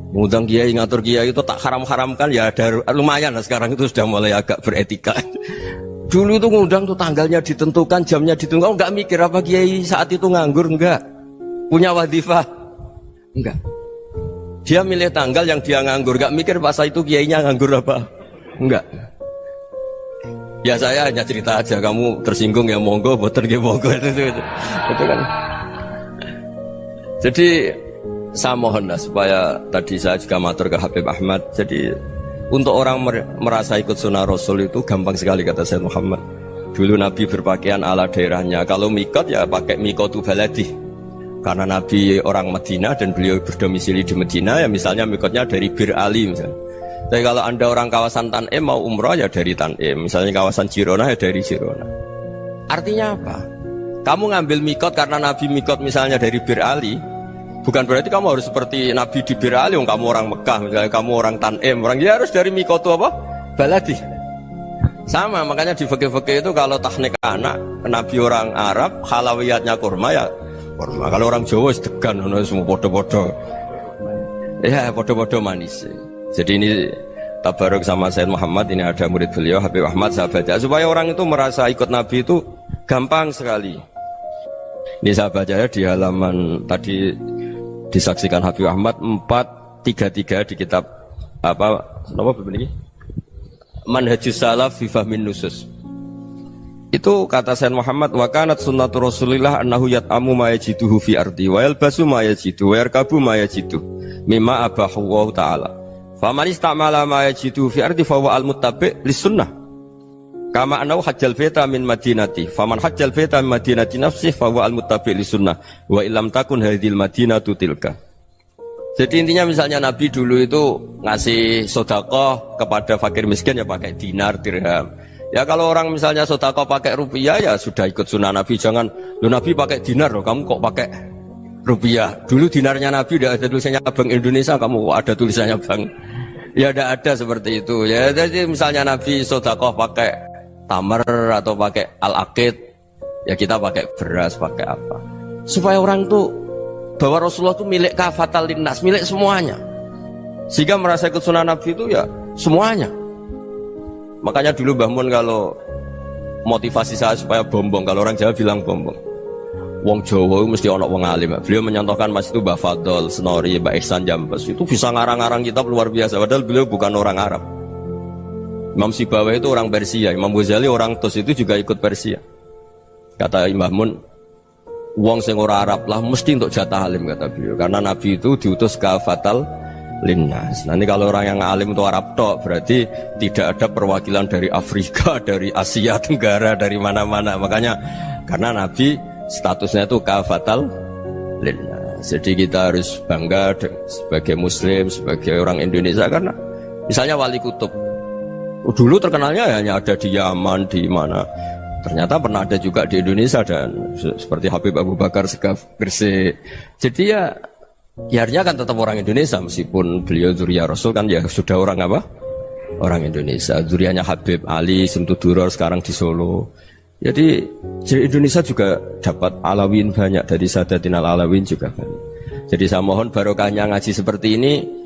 Mengundang kiai, ngatur kiai itu tak haram-haramkan ya ada lumayan lah, sekarang itu sudah mulai agak beretika. Dulu itu ngundang tuh tanggalnya ditentukan, jamnya ditentukan. Enggak mikir apa kiai saat itu nganggur, enggak. Punya wadifah, enggak. Dia milih tanggal yang dia nganggur, enggak mikir pas itu kiainya nganggur apa, enggak. Ya saya hanya cerita aja, kamu tersinggung ya monggo, boten nggih monggo itu kan. Jadi saya mohon lah supaya tadi saya juga matur ke Habib Ahmad. Jadi untuk orang merasa ikut sunnah Rasul itu gampang sekali kata Sayyid Muhammad. Dulu Nabi berpakaian ala daerahnya. Kalau mikot ya pakai mikotu baladi. Karena Nabi orang Madinah dan beliau berdomisili di Madinah ya misalnya mikotnya dari Bir Ali misalnya. Tapi kalau anda orang kawasan Tanim mau umrah ya dari Tanim. Misalnya kawasan Jirona ya dari Jirona. Artinya apa? Kamu ngambil mikot karena Nabi mikot misalnya dari Bir Ali. Bukan berarti kamu harus seperti Nabi di Bir Ali, kamu orang Mekah, misalnya kamu orang Tanim, orang ya harus dari mikotu apa? Baladi. Sama, makanya di fikih-fikih itu kalau tahnik anak, Nabi orang Arab, halawiyatnya kurma ya kurma. Kalau orang Jawa sedegan, semua podo-podo. Ya podo-podo manis. Jadi ini tabaruk sama Sayyid Muhammad, ini ada murid beliau Habib Ahmad, saya baca supaya orang itu merasa ikut Nabi itu gampang sekali. Ini saya baca ya di halaman tadi disaksikan Habib Ahmad 433 di kitab apa begini Manhajus Salaf fi Fahmin Nusus. Itu kata Sayyid Muhammad wa kanat sunnatu Rasulillah annahu yat'amu ma yajiduhu fi ardi wa yalbasu ma yajidu wa yarkabu ma yajidu mimma abahu wa ta'ala. Faman istamala ma yajiduhu fi ardi fa huwa al-muttabi' lis sunnah. Kama anau hajjal baita min madinati faman hajjal baita min madinati nafsih fa huwa al-muttabi' li sunnah wa illam takun hadhil madinatu tilka. Jadi intinya misalnya Nabi dulu itu ngasih sedekah kepada fakir miskin ya pakai dinar dirham. Ya kalau orang misalnya sedekah pakai rupiah ya sudah ikut sunnah Nabi. Jangan lu Nabi pakai dinar loh, kamu kok pakai rupiah. Dulu dinarnya Nabi udah ada tulisannya Bank Indonesia, kamu ada tulisannya Bank. Ya tidak ada seperti itu. Ya jadi misalnya Nabi sedekah pakai tamar atau pakai al-aqid, ya kita pakai beras, pakai apa supaya orang tuh bahwa Rasulullah itu milik kafatal linnas, milik semuanya, sehingga merasa ikut sunnah Nabi itu ya semuanya. Makanya dulu Mbah Mun kalau motivasi saya supaya bombong, kalau orang Jawa bilang bombong, wong Jawa mesti ono wong alim. Beliau menyontohkan mas itu Mbah Fadol, Senori, Mbah Ihsan Jambes itu bisa ngarang-ngarang kitab luar biasa, padahal beliau bukan orang Arab. Imam Sibawayh itu orang Persia, Imam Ghazali orang Tus itu juga ikut Persia. Kata Imam Mun, wong sing ora Arab lah mesti untuk jatah alim kata beliau. Karena Nabi itu diutus kafatal linnas. Nanti kalau orang yang alim itu Arab tok, berarti tidak ada perwakilan dari Afrika, dari Asia Tenggara, dari mana-mana. Makanya karena Nabi statusnya itu kafatal linnas. Jadi kita harus bangga sebagai Muslim, sebagai orang Indonesia karena misalnya Wali Kutub. Dulu terkenalnya hanya ada di Yaman, di mana. Ternyata pernah ada juga di Indonesia dan seperti Habib Abu Bakar Segaf Gresik. Jadi ya akhirnya kan tetap orang Indonesia meskipun beliau zuriyah Rasul kan ya sudah orang apa? Orang Indonesia. Zuriyahnya Habib Ali Simtuduror sekarang di Solo. Jadi Indonesia juga dapat alawin banyak dari Sadatin al-Alawin juga banyak. Jadi saya mohon barokahnya ngaji seperti ini.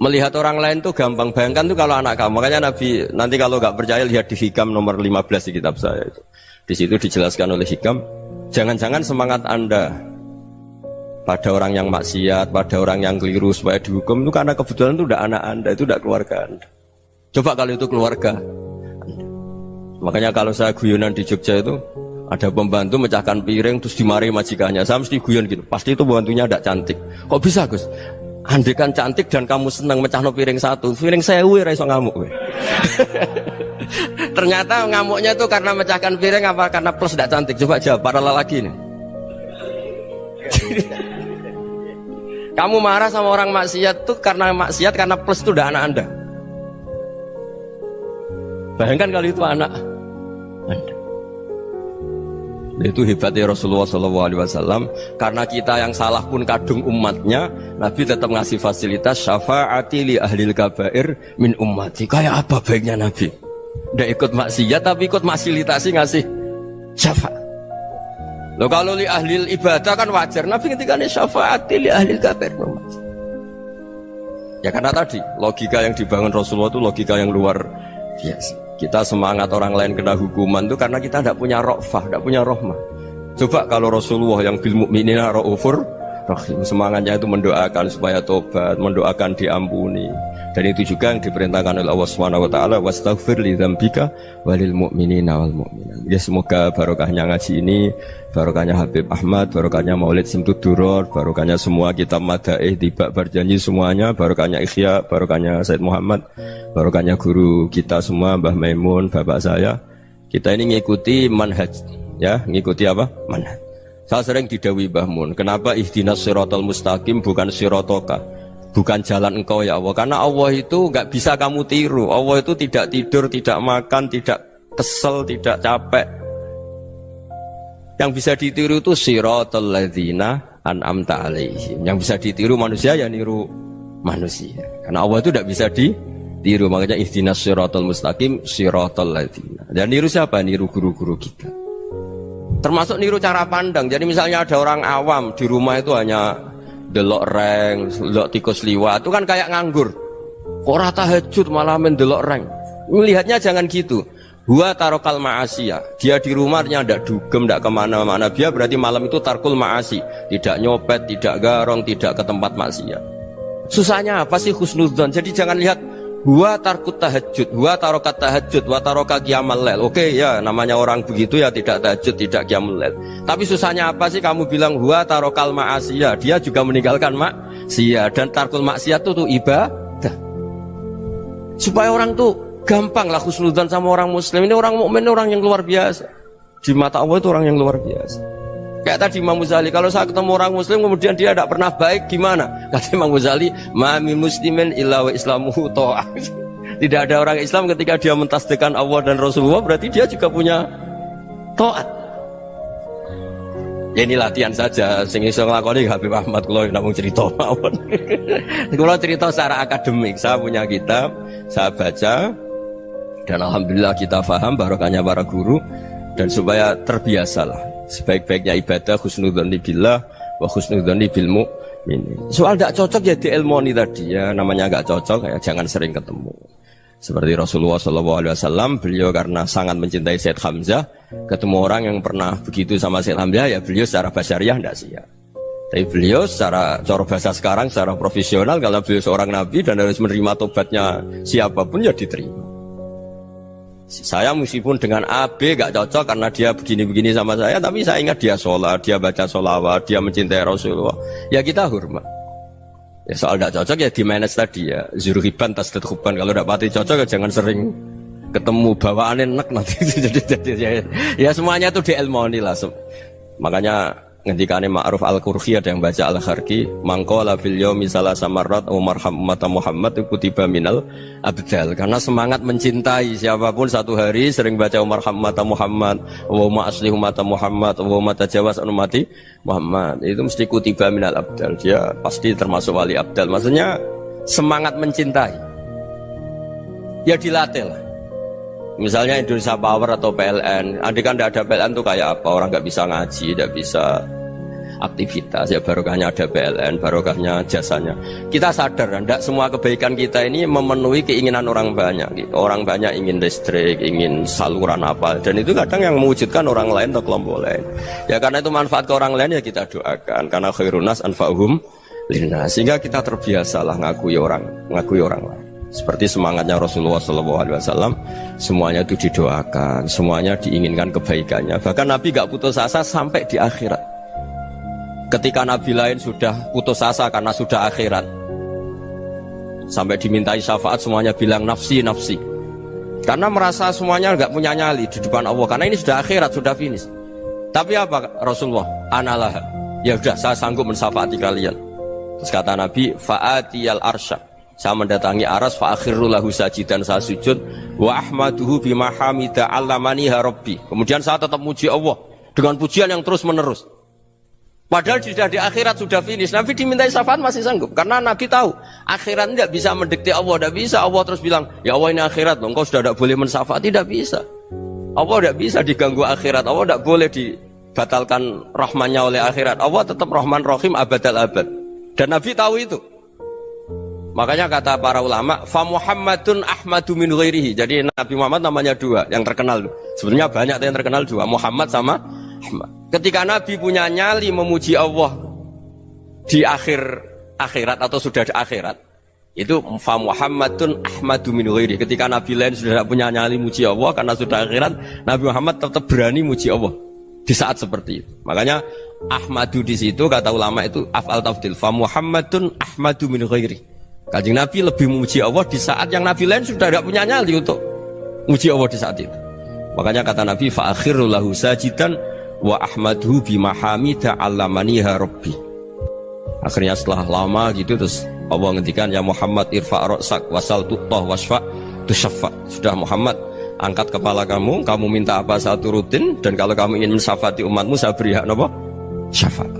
Melihat orang lain tuh gampang, bayangkan tuh kalau anak kamu. Makanya Nabi nanti kalau nggak percaya lihat di Hikam nomor 15 di kitab saya itu. Di situ dijelaskan oleh Hikam, jangan-jangan semangat Anda pada orang yang maksiat, pada orang yang keliru supaya dihukum itu karena kebetulan itu udah anak Anda, itu udah keluarga Anda. Coba kalau itu keluarga Anda. Makanya kalau saya guyonan di Jogja itu ada pembantu mecahkan piring terus dimarahi majikannya, saya mesti guyon gitu, pasti itu pembantunya tidak cantik. Kok bisa Gus? Andekan cantik dan kamu senang mecahno piring satu, piring sewu ra iso ngamuk. Ternyata ngamuknya itu karena mecahkan piring apa karena plus tidak cantik? Coba jawab para lelaki ini. Kamu marah sama orang maksiat tuh karena maksiat karena plus itu udah anak Anda. Bayangkan kalau itu anak Anda. Itu hebatnya Rasulullah SAW. Karena kita yang salah pun kadung umatnya, Nabi tetap ngasih fasilitas syafaati li ahlil kabair min ummati. Kayak apa baiknya Nabi? Tidak ikut maksiat tapi ikut fasilitasi ngasih syafaat. Loh kalau li ahlil ibadah kan wajar. Nabi ketika ini syafaati li ahlil kabair min ummati. Ya karena tadi logika yang dibangun Rasulullah itu logika yang luar biasa. Kita semangat orang lain kena hukuman itu karena kita tidak punya ra'fah, tidak punya rahmah. Coba kalau Rasulullah yang bil mukminina raufur Rahim. Semangatnya itu mendoakan supaya tobat, mendoakan diampuni. Dan itu juga yang diperintahkan oleh Allah Subhanahu wa taala, wastaghfir li dzambika walil mu'minina wal mu'minat. Ya semoga barokahnya ngaji ini, barokahnya Habib Ahmad, barokahnya Maulid Simtud Duror, barokahnya semua kitab Madaih, Tiba Berjanji semuanya, barokahnya Ikhya, barokahnya Said Muhammad, barokahnya guru kita semua Mbah Maimun, bapak saya. Kita ini ngikuti manhaj, ya, ngikuti apa? Manhaj. Saya sering didhawuhi Mbah Mun, kenapa ihdinas siratal mustaqim bukan siratoka? Bukan jalan engkau ya Allah, karena Allah itu nggak bisa kamu tiru. Allah itu tidak tidur, tidak makan, tidak kesel, tidak capek. Yang bisa ditiru itu siratal ladzina an'amta alaihim. Yang bisa ditiru manusia ya niru manusia. Karena Allah itu tidak bisa ditiru, makanya ihdinas siratal mustaqim siratal ladzina. Dan niru siapa? Niru guru-guru kita. Termasuk niru cara pandang. Jadi misalnya ada orang awam di rumah itu hanya delok reng, delok tikus liwat, itu kan kayak nganggur. Kok ora tahajud malah main delok reng. Melihatnya jangan gitu. Huwa tarokal ma'asiyah. Dia di rumahnya ndak dugem, ndak kemana-mana. Dia berarti malam itu tarkul ma'asi. Tidak nyopet, tidak garong, tidak ke tempat maksiat. Susahnya apa sih husnudzon? Jadi jangan lihat huwa tarkut tahajud, huwa tarokat tahajud, wa taroka qiyamul lail. Oke ya, namanya orang begitu ya tidak tahajud, tidak qiyamul lail. Tapi susahnya apa sih kamu bilang huwa tarokal ma'asiyah? Dia juga meninggalkan maksiat, dan tarkul maksiat itu tuh ibadah. Supaya orang tuh gampang lah husnudzon sama orang muslim. Ini orang mukmin, orang yang luar biasa. Di mata Allah itu orang yang luar biasa. Kayak tadi Imam Ghazali, kalau saya ketemu orang muslim kemudian dia tidak pernah baik, gimana? Kata Imam Ghazali, ma min muslimin illa wa islamuhu ta'ah. Tidak ada orang Islam ketika dia mentasdiqkan Allah dan Rasulullah, berarti dia juga punya taat. Ya ini latihan saja, sing iso nglakoni Habib Ahmad kula namung cerita mawon. Kula cerita secara akademik, saya punya kitab, saya baca, dan alhamdulillah kita paham barokahnya para guru, dan supaya terbiasalah. Sebaik-baiknya ibadah husnudzon billah wa husnudzon bil mu'minin. Soal tidak cocok ya diilmoni tadi ya, namanya nggak cocok ya jangan sering ketemu. Seperti Rasulullah SAW, beliau karena sangat mencintai Said Hamzah, ketemu orang yang pernah begitu sama Said Hamzah ya beliau secara basyariah tidak siap. Tapi beliau secara cara bahasa sekarang, secara profesional, kalau beliau seorang nabi dan harus menerima tobatnya siapapun ya diterima. Saya meskipun dengan A, B gak cocok karena dia begini-begini sama saya, tapi saya ingat dia sholat, dia baca sholawat, dia mencintai Rasulullah, ya kita hormat. Ya soal gak cocok ya di manage tadi ya, zuruhiban tasdid huban. Kalau gak pati cocok ya jangan sering ketemu, bawaannya enak nanti. Ya semuanya itu diilmoni lah. Makanya ngendikane Ma'ruf Al-Qurhi ada yang baca Al-Kharki, mangqala fil yaumi salasa marrat wa marham ummata Muhammad kutiba minal abdal. Karena semangat mencintai siapapun satu hari sering baca marham ummata Muhammad wa ma aslih ummata Muhammad wa ma tajawaz an ummati Muhammad, itu mesti kutiba minal abdal. Dia pasti termasuk wali abdal. Maksudnya semangat mencintai ya dilatih lah. Misalnya Indonesia Power atau PLN, andai kan tidak ada PLN tuh kayak apa? Orang nggak bisa ngaji, tidak bisa aktivitas. Ya barokahnya ada PLN, barokahnya jasanya. Kita sadar, tidak semua kebaikan kita ini memenuhi keinginan orang banyak. Gitu. Orang banyak ingin listrik, ingin saluran apa, dan itu kadang yang mewujudkan orang lain atau kelompok lain. Ya karena itu manfaat ke orang lain ya kita doakan. Karena khairunas anfa'uhum linnas. Sehingga kita terbiasalah ngakui orang lain. Seperti semangatnya Rasulullah SAW, semuanya itu didoakan, semuanya diinginkan kebaikannya. Bahkan Nabi gak putus asa sampai di akhirat. Ketika Nabi lain sudah putus asa karena sudah akhirat, sampai dimintai syafaat semuanya bilang nafsi, nafsi. Karena merasa semuanya gak punya nyali di depan Allah. Karena ini sudah akhirat, sudah finish. Tapi apa Rasulullah? Analah. Ya udah, saya sanggup mensyafaati kalian. Terus kata Nabi, fa'atiyal arsya. Saya mendatangi aras fa akhirru lahu sajidan, saya sujud wa ahmaduhu bima hamida 'allamaniha rabbi. Kemudian saya tetap muji Allah dengan pujian yang terus menerus. Padahal sudah di akhirat sudah finish. Nabi dimintai syafaat masih sanggup karena Nabi tahu akhirat tidak bisa mendikte Allah, tidak bisa. Allah terus bilang, "Ya Allah ini akhirat loh, engkau sudah tidak boleh mensyafaat." Tidak bisa. Allah tidak bisa diganggu akhirat. Allah tidak boleh dibatalkan rahmannya oleh akhirat. Allah tetap Rahman Rahim abadal abad. Dan Nabi tahu itu. Makanya kata para ulama, fa Muhammadun ahmadu min ghairihi. Jadi Nabi Muhammad namanya dua yang terkenal. Sebenarnya banyak yang terkenal dua, Muhammad sama Ahmad. Ketika Nabi punya nyali memuji Allah di akhir akhirat atau sudah di akhirat itu fa Muhammadun ahmadu min ghairi. Ketika nabi lain sudah tidak punya nyali muji Allah karena sudah akhirat, Nabi Muhammad tetap berani muji Allah di saat seperti itu. Makanya ahmadu di situ kata ulama itu af'al tafdil, fa Muhammadun ahmadu min ghairi. Kanjeng Nabi lebih memuji Allah di saat yang nabi lain sudah tidak punya nyali untuk muji Allah di saat itu. Makanya kata Nabi fa akhiru lahu sajidan wa ahmaduhu bimahamida allamaniha rabbi. Akhirnya setelah lama gitu terus Allah ngendikan ya Muhammad irfa' ra'sak wasal tu'tah wasfa' tusyaffa. Sudah Muhammad, angkat kepala kamu minta apa saya turutin, dan kalau kamu ingin mensyafaati umatmu saya beri hak apa? Syafaat.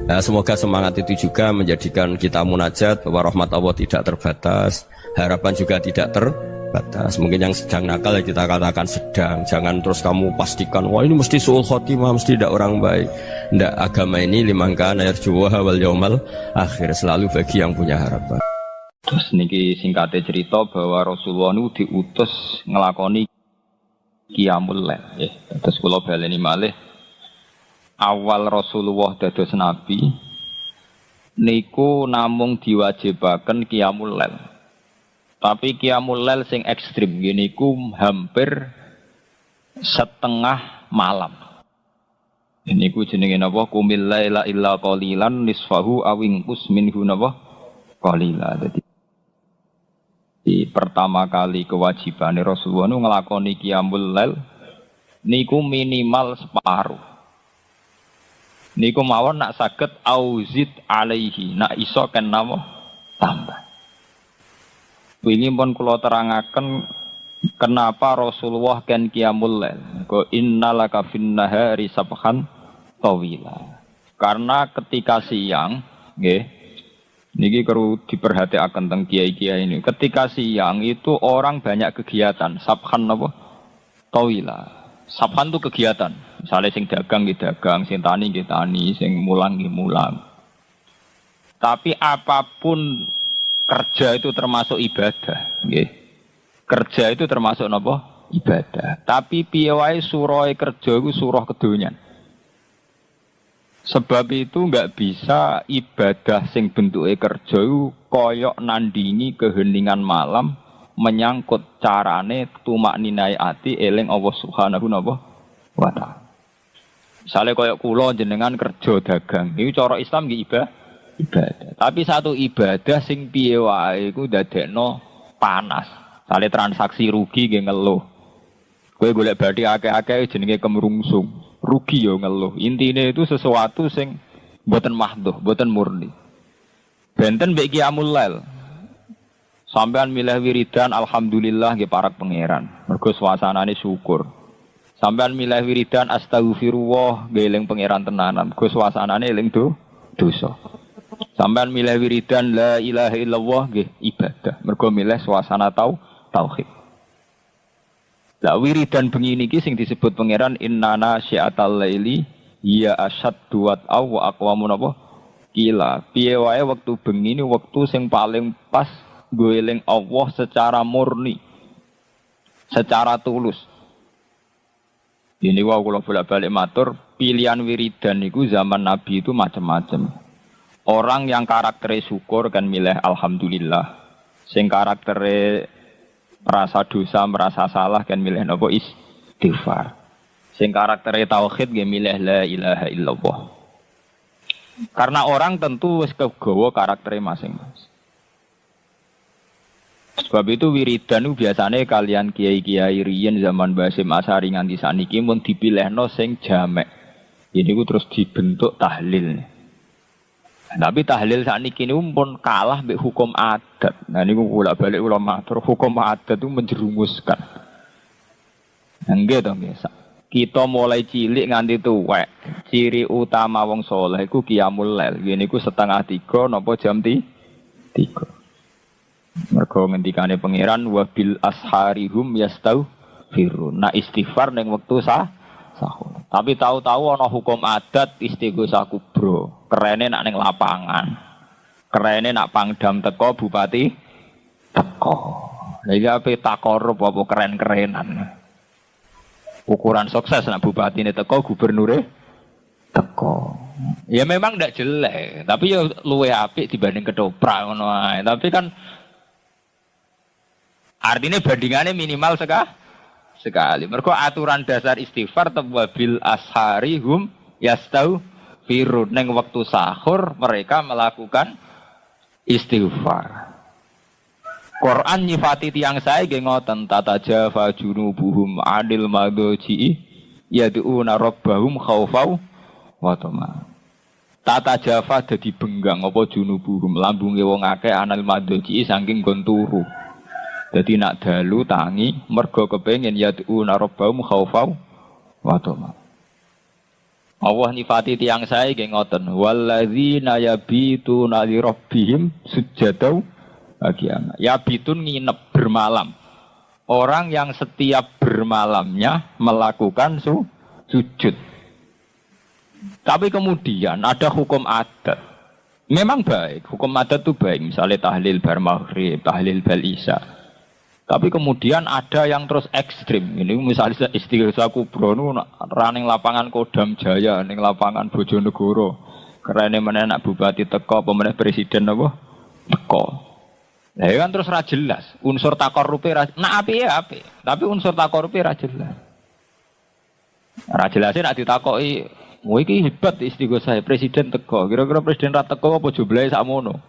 Nah, semoga semangat itu juga menjadikan kita munajat bahwa rahmat Allah tidak terbatas, harapan juga tidak terbatas. Mungkin yang sedang nakal ya kita katakan sedang, jangan terus kamu pastikan wah ini mesti suul khotimah, mesti tidak orang baik. Ndak, agama ini liman kana yarjuwa wal yaumal akhir, selalu bagi yang punya harapan. Terus niki singkatnya cerita bahwa Rasulullah itu diutus ngelakoni qiyamul lail. Terus kula baleni malih awal Rasulullah dados nabi niku namung diwajibaken qiyamul lail. Tapi qiyamul lail sing ekstrim niku hampir setengah malam. Niku jenenge napa? Qumil laila illa qalilan nisfahu awing minhu napa? Qalila. Dadi di pertama kali kewajiban Rasulullah nu ngelakoni qiyamul lail niku minimal separuh. Niku mawon nak saged auzid alaihi, nak iso ken napa tambah. Wingi pun kula terangaken kenapa Rasulullah ken qiyamul lail. Ko innalaka fin nahari sabhan tawila. Karena ketika siang nggih niki perlu diperhatikan tentang kiai-kiai ini. Ketika siang itu orang banyak kegiatan. Sabhan apa? Tawila. Sabhan itu kegiatan. Misalnya sing dagang nggih dagang, sing tani nggih tani, sing mulang nggih mulang. Tapi apapun kerja itu termasuk ibadah, nggih. Kerja itu termasuk napa? Ibadah. Tapi piye wae surah kerja iku surah kedonyan. Sebab itu enggak bisa ibadah sing bentuke kerja iku koyok nandingi keheningan malam menyangkut carane tumakninai ati eling Allah Subhanahu wa taala. Misalnya koyok kula jenengan kerja dagang, iku cara Islam nggih ibadah. Tapi satu ibadah sing piye wae iku dadekno panas. Sale transaksi rugi nggih ngeluh. Kowe golek bathi akeh-akeh jenenge kemrungsung. Rugi yo ngeluh. Intine itu sesuatu sing mboten mahdhuh, mboten murni. Benten mbek qiyamul lail. Sampean milih wiridan alhamdulillah nggih parak pangeran. Mergo suasanane syukur. Sampean milih wiridan astagfirullah nggih eling pangeran tenanan. Mergo suasanane eling dosa. Sampean milih wiridan la ilaha illallah nggih ibadah. Mergo milih suasana tauhid. Lah wiridan bengi niki sing disebut pangeran innana syi'atal laili ya asyaddu wat'aw wa aqwamu napa kila. Piye wae wektu bengi ini wektu sing paling pas nggo eling Allah secara murni. Secara tulus. Ini wae kula bolak-balik matur, pilihan wiridan niku zaman Nabi itu macam-macam. Orang yang karakternya syukur kan milih alhamdulillah. Sing karakternya merasa dosa, merasa salah kan milih napa istighfar. Sing karakternya tauhid nggih milih la ilaha illallah. Karena orang tentu wis kegawa karakternya masing-masing. Sebab itu wiridan biasanya kalian kiai-kiai riyen zaman Basim Asari nganti saniki mun dipilihno sing jamek. Ini ku terus dibentuk tahlil. Tapi tahlil sakniki niku pun kalah mbek hukum adat. Nah niku bolak-balik ulama matur hukum adat itu menjerumuskan. Nggih to nggih. Kita mulai cilik nganti tuwek. Ciri utama wong saleh iku qiyamul lail. Ngene iku 2:30 napa jam 3. Mergo ngendikane pangeran wa bil asharihum yastaghfirun. Nah istighfar ning wektu sahur. Tapi tahu-tahu ana hukum adat istighosah kubro. Kerene nak ning lapangan. Kerene nak pangdam teko bupati teko. Lha iki ape takorup apa keren-kerenan. Ukuran sukses nak bupatine teko gubernure teko. Ya memang ndak jelek, tapi ya luwe apik dibanding ketoprak ngono ae. Tapi kan artinya bandingannya minimal sekali. Mergo aturan dasar istighfar bil ashari hum yastaghfirun. Neng waktu sahur mereka melakukan istighfar. Quran nyifati tiang saya nggih ngoten tatajafa junubuhum adil madoji yad'una rabbahum khaufau wa tama. Tatajafa dadi benggang apa junubuhum lambunge wong akeh anil madoji saking nggon turu. Dadi nak dalu tangi mergo kepengin yad'una rabbahum khaufau wa tama. Allah nyifati tiang saya nggih ngoten walladzina yabituna li rabbihim sujadau bagian. Ya bitun nginep bermalam. Orang yang setiap bermalamnya melakukan sujud. Tapi kemudian ada hukum adat. Memang baik, hukum adat itu baik. Misalnya tahlil bar maghrib, tahlil bal isya. Tapi kemudian ada yang terus ekstrim. Ini misalnya istighosa kubro running lapangan Kodam Jaya, ning lapangan Bojonegoro. Karena menenak bupati teko, pemenang presiden apa? Teko. Nah, kan terus ra jelas. Unsur takorupe ra api ya api, tapi unsur takorupe ra jelas. Ra jelase nek ditakoki, "Mu iki hebat istighosa presiden teko." Kira-kira presiden ra teko apa jumlahe sakmono?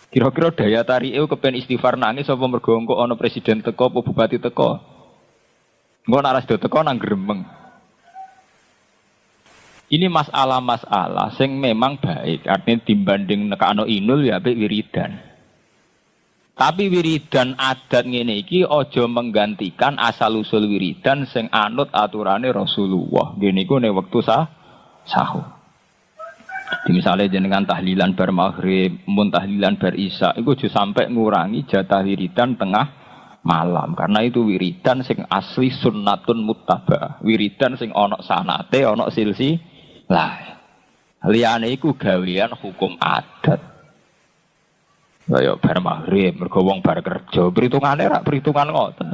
Kira-kira daya tarike kepen istighfar nangis apa mergo engko ana presiden teko apa bupati teko? Engko nek ra sedo teko nang gremeng. Ini masalah-masalah sing memang baik, artinya dibanding nekano inul ya apik wiridan. Tapi wiridan adat ngene iki aja menggantikan asal usul wiridan sing anut aturane Rasulullah. Ngene iku nek wektu sahur. Misalnya jenengan tahlilan bar maghrib, mun tahlilan bar isya, iku aja sampai ngurangi jatah wiridan tengah malam karena itu wiridan sing asli sunnatun muttaba. Wiridan sing ana sanate, ana lah, liyane iku gawean hukum adat. Kaya bar maghrib, mergo wong bar kerja, perhitungane rak perhitungan ngoten.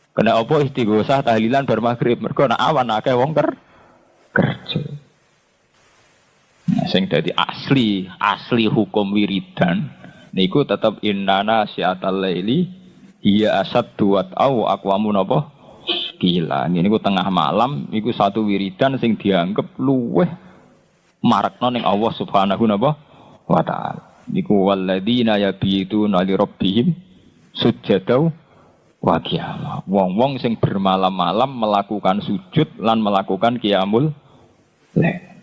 Kena apa istighosah tahlilan bar maghrib, mergo nek awan akeh wong kerja. Nah, sing dadi asli hukum wiridan niku tetep innana syiatal laili hiya asaddu wa aqwamun apa? Gila, ini ku tengah malam, iku satu wiridan sing dianggap luweh marakno ning Allah Subhanahu wa taala. Niku walladzina yabituna li rabbihim sujadau wa qiyam. Wong-wong sing bermalam-malam melakukan sujud lan melakukan qiyamul lail.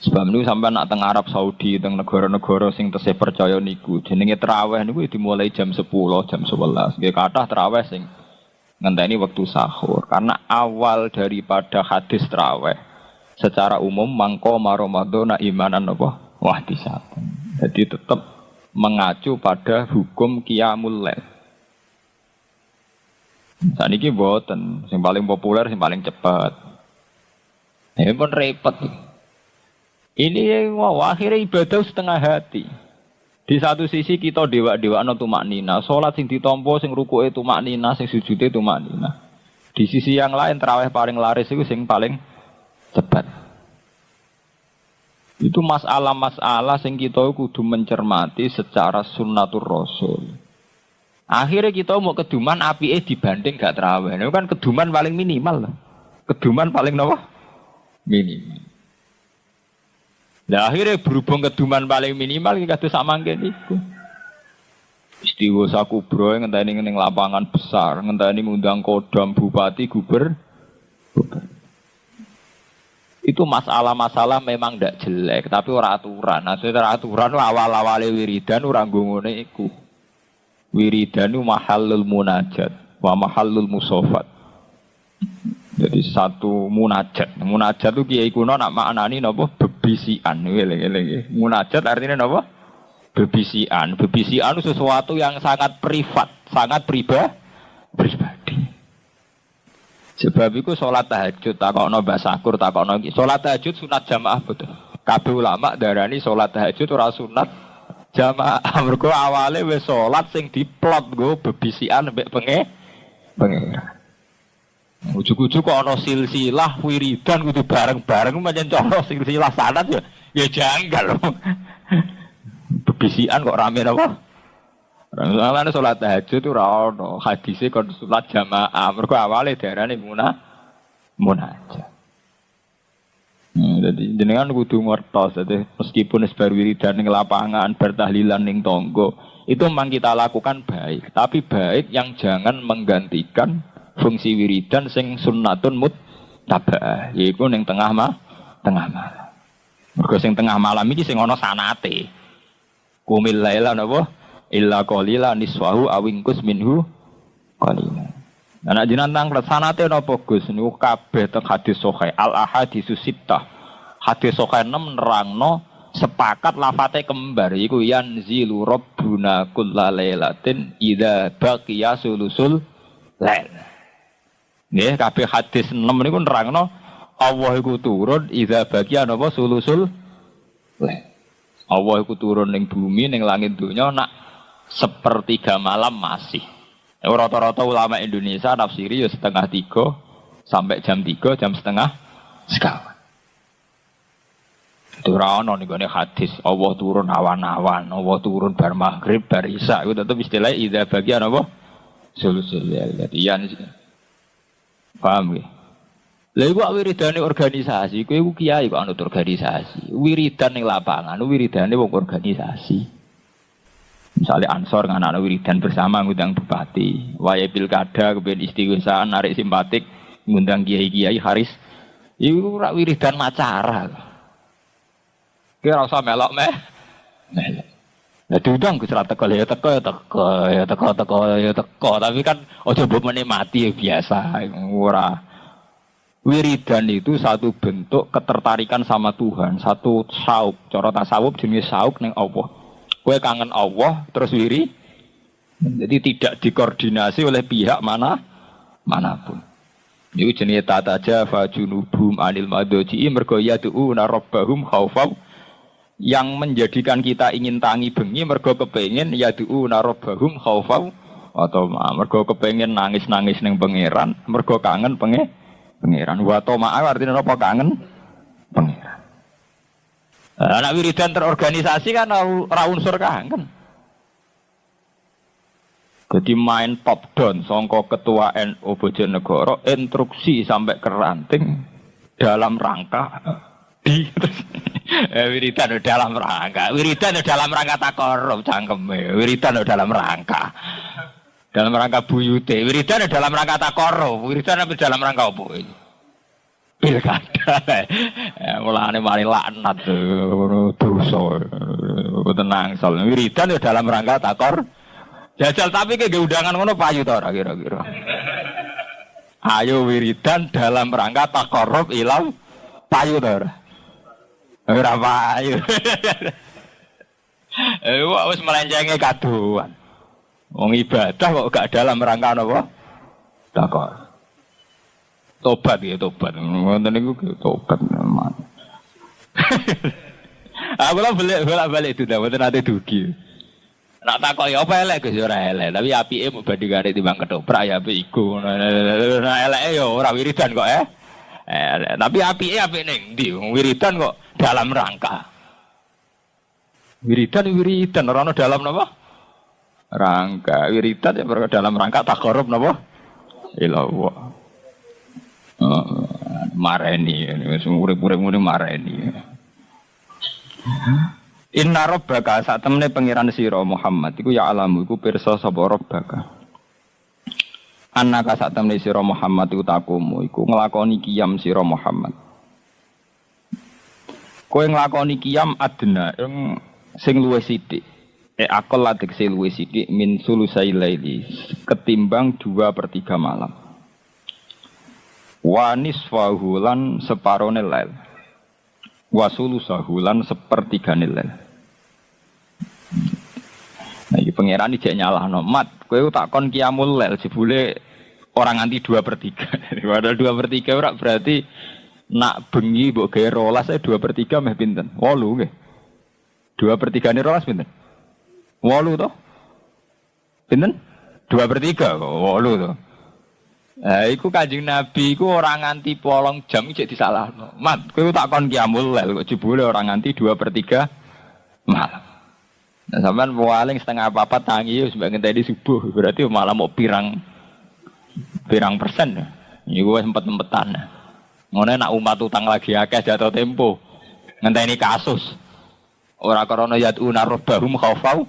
Sebab niku sampai nak teng Arab Saudi, teng negara-negara sing tesih percaya niku, jenenge tarawih niku dimulai jam 10, jam 11. Nggih kathah tarawih sing ngenteni waktu sahur karena awal daripada hadis tarawih secara umum mangko Ramadan imanan apa wahtisatan. Jadi tetap mengacu pada hukum qiyamul lail. Saniki mboten sing paling populer sing paling cepat. Ya pun repot. Ini akhirnya ibadah setengah hati. Di satu sisi kita dewa-dewa tumaknina, sholat sing ditompo, sing rukuke tumaknina, sing sujude tumaknina. Di sisi yang lain tarawih paling laris itu sing paling cepat. Itu masalah-masalah sing kita kudu mencermati secara sunnatur rasul. Akhirnya kita mau keduman apike dibanding gak tarawih. Itu kan keduman paling minimal. Keduman paling napa? Minimal. Nah akhirnya berhubung keduman paling minimal kita tuh sama kayak itu. Istighosa kubro ngenteni ning lapangan besar, ngenteni ngundang Kodam, bupati, gubernur. Itu masalah-masalah memang ndak jelek, tapi ora aturan. Nah, secara aturan awal-awale wiridan ora ngene iku. Wiridan itu mahallul munajat wa mahallul musofat. Jadi satu munajat. Munajat itu kiai kuno nak maknani napa bebisian. Munajat artinya napa? Bebisian. Bebisian itu sesuatu yang sangat privat, sangat pribadi. Sebab itu sholat tahajud takokno Mbak Sakur takokno iki. Sholat tahajud sunat jamaah betul. Kabeh ulama darani sholat tahajud ora sunat jamaah. Mergo awale wis sholat sing diplot nggo bebisian mbek pengeran. Ujug-ujug kok ana silsilah wiridan kudu bareng-bareng pancen cara silsilah sanad ya janggal. Bebisian kok rame napa? Soalnya sholat tahajud itu ora hadise kon sholat jamaah. Mergo awale darane munajat. Jadi jenengan kudu ngertos jadi meskipun bar wiridan ning lapangan, bar tahlilan ning tangga, itu memang kita lakukan baik, tapi baik yang jangan menggantikan fungsi wiridan sing sunnatun muttaba'ah, yaiku ning tengah malam. Mergo sing tengah malam iki sing ana sanate. Qumil laila napa? Illa qalila niswahu awingkus minhu qalila. Ana jenengan tang sanate napa Gus niku kabeh teng hadis sahih al ahaditsus sittah. Hadis sahih 6 nerangno sepakat lafate kembar iku yanzilu rabbuna kullalailatin idza baqiya sulusul lail. Nggih kabeh hadis 6 niku nerangno Allah iku turun idza baqiya napa sulusul lail. Allah iku turun ning bumi ning langit donya nak sepertiga malam masih. Rata-rata ulama Indonesia nafsiri ya 2:30 sampai jam 3, jam setengah sekawan. Itu rano nih gue hadis Allah turun awan-awan, Allah turun bar maghrib, bar isya. Itu tetap istilah idza bagian apa? Sulusul lail. Iya nih. Paham ya? Lha iku wiridane organisasi, kowe iku kiai kok anut organisasi. Wiridan ning lapangan, wiridane wong organisasi. Misalnya Ansor nganakno wiridan bersama ngundang bupati, waya pilkada kepen istighosah narik simpatik ngundang kiai-kiai haris. Iku ora wiridan macara. Ki ora usah melok meh. Lah diundang Gus ra teko ya teko, tapi kan aja mbok menikmati ya biasa ora. Wiridan itu satu bentuk ketertarikan sama Tuhan, satu sauk, cara tasawuf jenis sauk ning Allah. Kowe kangen Allah terus wiri. Jadi tidak dikoordinasi oleh pihak manapun. Niku jenenge tata jafa junubum anil madji mergo yad'una rabbahum khaufau, yang menjadikan kita ingin tangi bengi mergo kepengin yad'una rabbahum khaufau atau mergo kepengin nangis-nangis ning pangeran, mergo kangen pangeran. Wa tama'a artine apa kangen pangeran. Anak wiridan terorganisasi kan ora unsur kangen. Jadi main top down songko ketua NU Bojonegoro instruksi sampai ke ranting dalam rangka wiridan dalam rangka takorup cangkeme, wiridan dalam rangka buyute, wiridan dalam rangka takorup, wiridan dalam rangka apa ini? Pilkada, mulane mari laknat dosa, tenang soal wiridan dalam rangka takor. Jajal tapi ke undangan ngono payu ta ora kira-kira. Ayo wiridan dalam rangka takorup ilau payu ta ora. Ora payu. Wah wis melencenge kaduan. Wong ibadah kok gak dalam rangka napa? Takor. Tobat ya tobat. Ngoten niku tobat memang. Aku lah balik itu dah, mboten ate dugi. Nak takoki apa elek Gus ora elek, tapi apike mbok bandingane timbang ketoprak ya apik iku. Nah eleke ya ora wiridan kok tapi apike apik ning ndi? Wiridan kok dalam rangka. Wiridan ora ono dalam napa? Rangka. Wiridan ya dalam rangka takarrub napa? Ilallah. Mareni wis urip-urip ngene mareni. Inna rabbaka sak temene pangeran sira Muhammad iku ya alamu iku pirsa sapa rabbaka. Annaka sak temene sira Muhammad iku takumu iku nglakoni qiyam sira Muhammad. Kowe nglakoni qiyam adna sing luwih sithik. Akal ladik sing luwih sithik min sulusai laili ketimbang 2/3 malam. Wa nisfahu lan separone lail. Wa sulusahu lan sepertigane lail. Nah iki pangeran iki nyalahno mat, kowe tak kon qiyamul lail jebule ora nganti 2/3. Padahal 2/3 ora berarti nak bengi mbok gawe 12 2/3 meh pinten? 8 nggih. 2/3 ne 12 pinten? 8 to? Pinten? 2/3 kok 8 to. Iku Kanjeng Nabi iku ora nganti 8 jam cek disalahno. Mat, kowe tak kon qiyamul lail kok jebule ora nganti 2/3 malam. Nah, sampean paling setengah apa tangi wis mbak ngenteni subuh, berarti malah mau pirang persen. Iku wis empet-empetan. Ngono nak umat utang lagi akeh jatuh tempo. Ngenteni kasus. Ora krana yatuna rabbahum khaufau.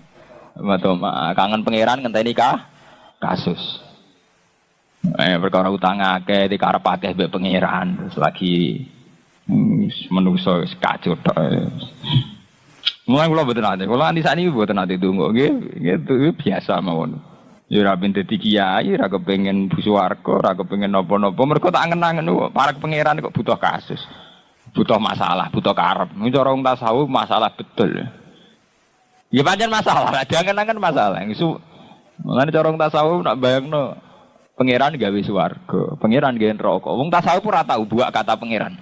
Matoma kangen pangeran ngenteni kasus. Perkara utang akeh dikarep akeh mbek pangeran terus lagi menungso kacau tok. Mulai kula mboten nate. Kula anti sakniki mboten nate donga nggih. Nggih biasa mawon. Ya ora ben dadi kiai, ora kepengin bu swarga, ora kepengin napa-napa. Mergo tak angen-angen kok para pangeran kok butuh kasus. Butuh masalah, butuh karep. Nek cara wong tasawuf masalah betul. Ya pancen masalah, diangen-angen masalah. Mulane cara wong tasawuf nak bayangno pangeran gawe swarga, pangeran gawe neraka. Wong tasawuf ora tau buak kata pangeran.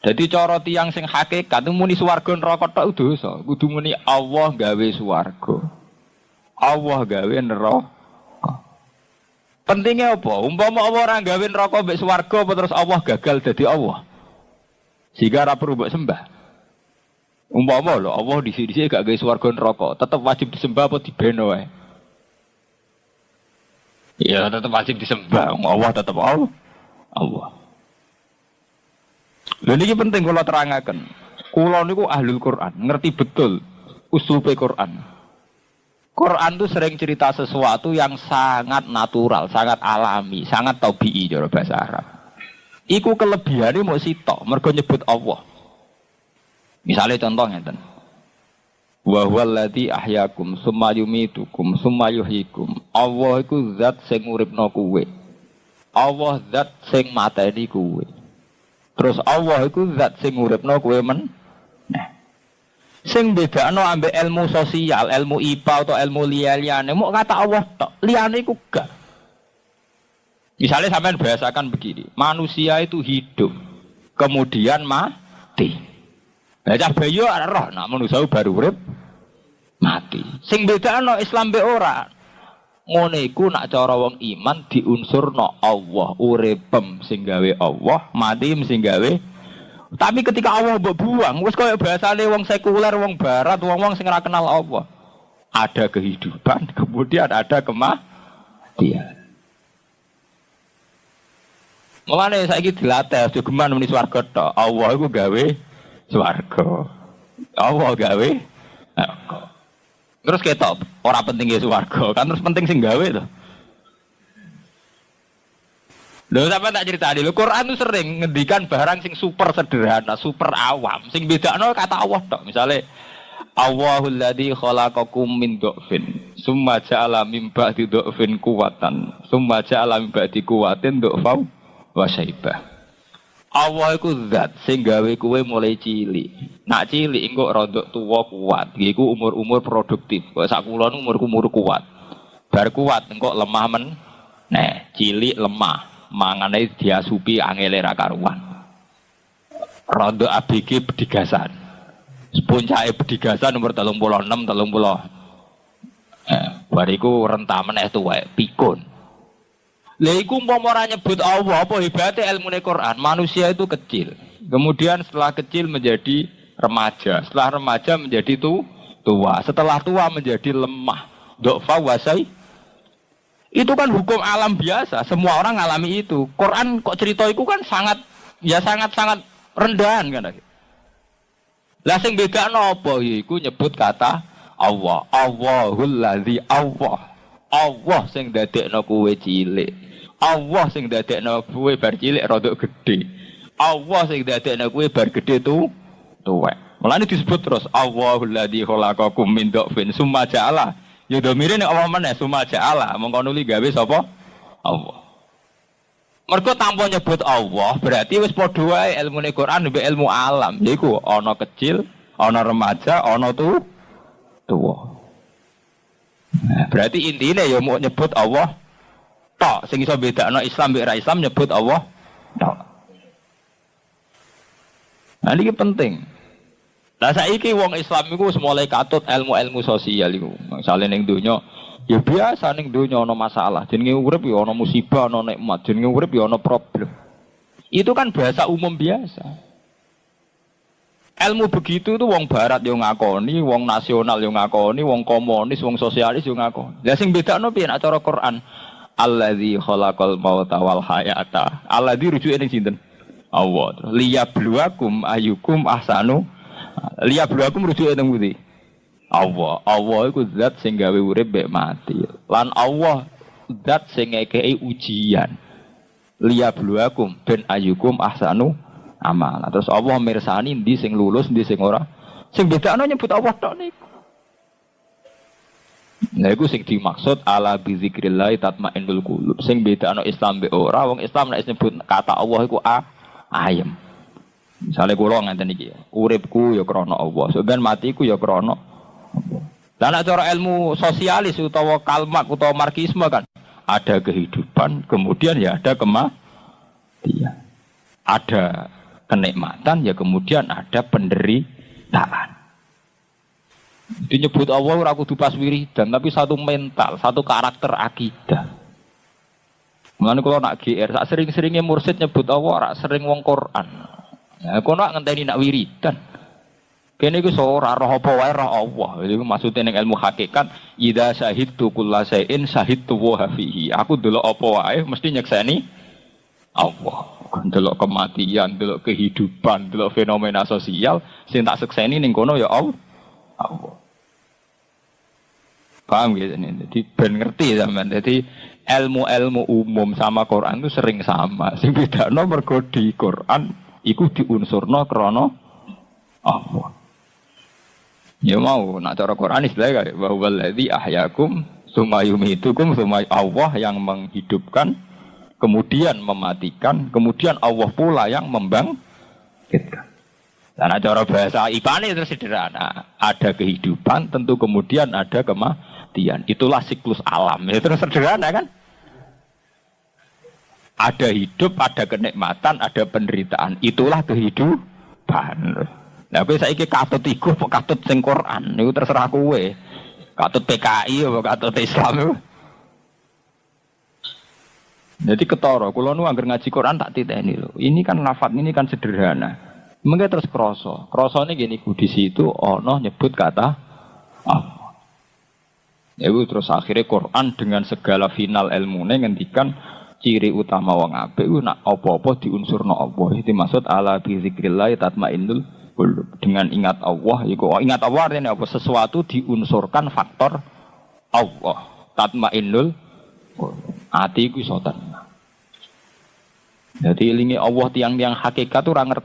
Jadi cara tiyang sing hakikat muni swarga neraka tok dosa. Kudu muni Allah gawe swarga. Allah gawe neraka. Pentingnya apa? Umpama Allah ora gawe neraka mbek swarga apa terus Allah gagal dadi Allah. Sehingga ora perlu mbok sembah. Umpama lho Allah disi-disi gak gawe swarga neraka, tetep wajib disembah apa dibeno wae? Ya tetep wajib disembah. Allah tetep Allah. Lha niki penting kula terangaken. Kula niku ahlul Quran, ngerti betul uslupe Quran. Quran itu sering cerita sesuatu yang sangat natural, sangat alami, sangat tabii cara bahasa Arab. Iku kelebihane mok sitok, mergo nyebut Allah. Misalnya contoh ngeten. Wa huwal ladzi ahyakum summa yumitukum summa yuhyikum. Allah iku zat sing uripno kowe. Allah zat sing mateni kowe. Terus Allah iku zat sing uripno kowe men. Nah. Sing bedakno ambek ilmu sosial, ilmu IPA atau ilmu liyane mok kata Allah tok. Liyane iku gak. Misalnya sampean bahasakan begini, manusia itu hidup, kemudian mati. Bacah bayi ora roh, nak manusia baru urip mati. Sing bedakno Islam mbek ora. Ngene iku nak cara wong iman diunsurno Allah, uripem sing gawe Allah, mati sing gawe. Tapi ketika Allah mbok buang, wis koyo bahasane wong sekuler, wong barat, wong-wong sing ora kenal Allah. Ada kehidupan, kemudian ada kematian. Mulane saiki dilatih aja geman muni swarga tok. Allah iku gawe swarga. Allah gawe neraka. Terus ketok ora penting ya swarga, kan terus penting sing gawe to. Lho sampeyan tak critani, lho Quran itu sering ngendikan barang sing super sederhana, super awam, sing bedakno kata Allah tok. Misale Allahul ladzi khalaqakum min dhafin, summa ja'ala min ba'di dhafin quwwatan, summa ja'ala min ba'di quwwatin dhafau wa syaibah. Allah iku zat sing gawe kowe mulai cilik. Nak cilik engko rodok tuwa kuat. Iku umur-umur produktif. Kok sak kula nu umur kuat. Bar kuat engko lemah men. Nah, cilik lemah. Mangane diasupi angele ra karuan. Rodok ABG bedigasan. Puncake bedigasan umur 36 30. Bariku rentah meneh tuwek pikun. Lha iku umpama ora nyebut Allah apa hebate ilmune Quran. Manusia itu kecil. Kemudian setelah kecil menjadi remaja, setelah remaja menjadi tua, setelah tua menjadi lemah. Dha'fa wasai. Itu kan hukum alam biasa, semua orang ngalami itu. Quran kok cerita iku kan sangat rendahan kan. Lah sing bedakno apa iku nyebut kata Allah. Allahul ladzi Allah. Allah sing dadekno kowe cilik. Allah sing dadekno kowe bar cilik rodok gedhe. Allah sing dadekno kowe bar gedhe tuwek. Mulane disebut terus Allahul ladzi khalaqakum min dhafin summa ja'ala. Ya domire nek Allah meneh summa ja'ala, mongko nuli gawe sapa? Allah. Mergo tanpa nyebut Allah, berarti wis padha wae ilmune Quran mbek ilmu alam. Yaiku ana kecil, ana remaja, ana tuwa. Nah, berarti intinya ya mau nyebut Allah tok. Sing iso bedakno Islam mbek ra Islam nyebut Allah tok. Nah iki penting. Lah saiki wong Islam iku wis mulai katut ilmu-ilmu sosial iku. Misale ning donya Ya biasa ning donya ana masalah, jenenge urip ya ana musibah, ana nikmat, jenenge urip ya ana problem. Itu kan bahasa umum biasa. Ilmu begitu itu wong barat yo ngakoni, wong nasional yo ngakoni, wong komunis, wong sosialis yo ngakoni. Lah sing bedakno piye nek cara Quran? Allazi khalaqal mauta wal hayata. Allazi rujuke ning sinten? Allah. Liyabluwakum ayyukum ahsanu. Liyabluwakum rujuke ning pundi? Allah. Allah iku zat sing gawe urip mek mati. Lan Allah zat sing ngekeki ujian. Liyabluwakum ben ayyukum ahsanu amal. Terus Allah mirsani ndi sing lulus, ndi sing ora. Sing bedakno nyebut Allah tok niku. Nah iku sing dimaksud ala bi zikrillah tatmainnul qulub. Sing bedakno Islam be ora, wong Islam nek nyebut kata Allah iku ayem. Misale kula ngenten iki, uripku ya krana Allah, sampeyan matiku ya krana dan cara ilmu sosialis utawa kalmak utawa marxisme kan ada kehidupan, kemudian ya ada kematian. Ada kenikmatan, ya kemudian ada penderitaan. Dinyebut Allah ora kudu pas wiridan, tapi satu mental, satu karakter akidah. Mulane kula nak GR, sak sering-seringe mursid nyebut Allah ora sering wong Quran. Ya kono ngenteni nak wiridan. Kene iku ora roh apa wae roh Allah. Iku maksude ning ilmu hakikat, idza syahidtu kullasain syahidtu wa fihi. Aku delok apa wae mesti nyekseni Allah. Delok kematian, delok kehidupan, delok fenomena sosial sing tak sekseni ning kono ya Allah. Paham gitu nih. Jadi ben ngerti sampean. Jadi ilmu-ilmu umum sama Quran itu sering sama. Sing bedakno mergo di Quran iku diunsurno krana Allah. Ya mau nak cara Quran istilah kayak bahwa alladzi ahyakum tsumma yumitukum tsumma Allah yang menghidupkan kemudian mematikan kemudian Allah pula yang membangkitkan. Dan cara bahasa IPA itu sederhana, ada kehidupan tentu kemudian ada kematian. Itulah siklus alam. Itu sederhana kan? Ada hidup, ada kenikmatan, ada penderitaan. Itulah kehidupan. Nah, kowe saiki katut iku kok katut sing Quran niku terserah kowe. Katut PKI apa katut Islam. Jadi ketara, kula nu anggar ngaji Quran tak titeni lho. Ini kan lafaz ini kan sederhana. Mengke terus krasa. Krasane gini ku di situ ana nyebut kata Allah. Ya terus akhirnya Quran dengan segala final ilmune ngendikan ciri utama wong apik ku nak apa-apa diunsurna Allah. Itu maksud ala bi zikrillah tatmainnul dengan ingat Allah, ingat Allah artinya apa? Sesuatu diunsurkan faktor Allah. Tatmainnul ati iku iso tenang. Jadi ilingi Allah tiang-tiang hakikat orang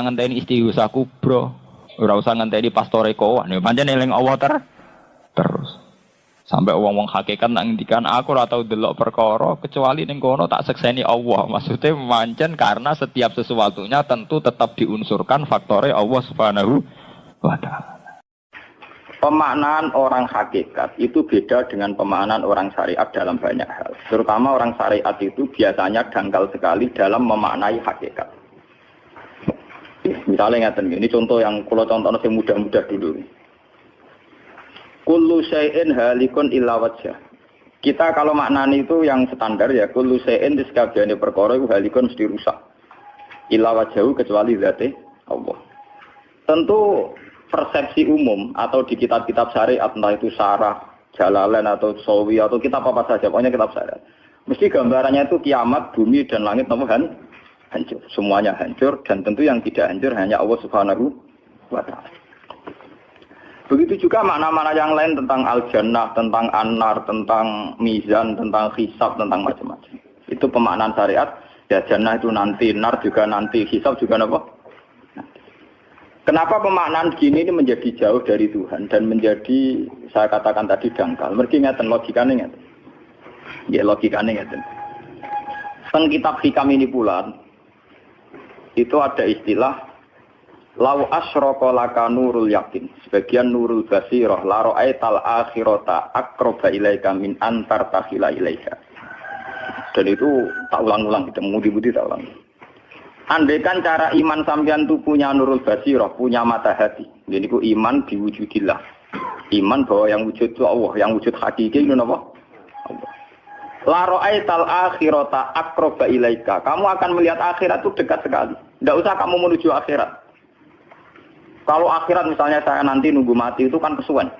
ngenteni istighosah kubra, ora usah ngenteni pastore kowan. Ya pancen eling Allah terus. Sampai wong-wong hakikat nak ngendikan aku ora tau delok perkara kecuali ning kono tak sekseni Allah. Maksudnya mancen karena setiap sesuatunya tentu tetap diunsurkan faktore Allah Subhanahu wa taala. Pemaknaan orang hakikat itu beda dengan pemaknaan orang syariat dalam banyak hal. Terutama orang syariat itu biasanya dangkal sekali dalam memaknai hakikat. Misalnya ngeten ini contoh yang kalau contohnya yang mudah-mudah dulu. Kullu syai'in halikun illa wajhah. Kita kalau maknani itu yang standar ya kullu syai'in di sekabehane perkara iku halikun mesti rusak. Illa wajhahu kecuali zate Allah. Tentu persepsi umum atau di kitab-kitab syariat entah itu Syarah, Jalalain atau Sawi atau kitab apa saja pokoknya kitab syariat. Mesti gambarannya itu kiamat, bumi dan langit hancur. Semuanya hancur dan tentu yang tidak hancur hanya Allah Subhanahu wa taala. Begitu juga makna-makna yang lain tentang al-jannah, tentang an-nar, tentang mizan, tentang hisab, tentang macam-macam. Itu pemaknaan syariat. Ya jannah itu nanti, nar juga nanti, hisab juga apa? Kenapa pemaknaan gini ini menjadi jauh dari Tuhan dan menjadi saya katakan tadi dangkal. Mergi ngeten logikane ngeten. Ya logikane ngeten. Teng kitab hikam ini pula itu ada istilah lau asyraka laka nurul yakin, sebagian nurul basirah, la ra'aital akhirata aqraba ilaika min antar takhila ilaika. Dan itu tak ulang-ulang, kita mudi-mudi tak ulang. Andaikan cara iman sampean itu punya nurul basirah, punya mata hati. Jadi ku iman diwujudillah. Iman bahwa yang wujud itu Allah, yang wujud hakiki itu apa? Allah. La ra'aital akhirata aqraba ilaika. Kamu akan melihat akhirat itu dekat sekali. Tidak usah kamu menuju akhirat. Kalau akhirat misalnya saya nanti nunggu mati itu kan kesuwen.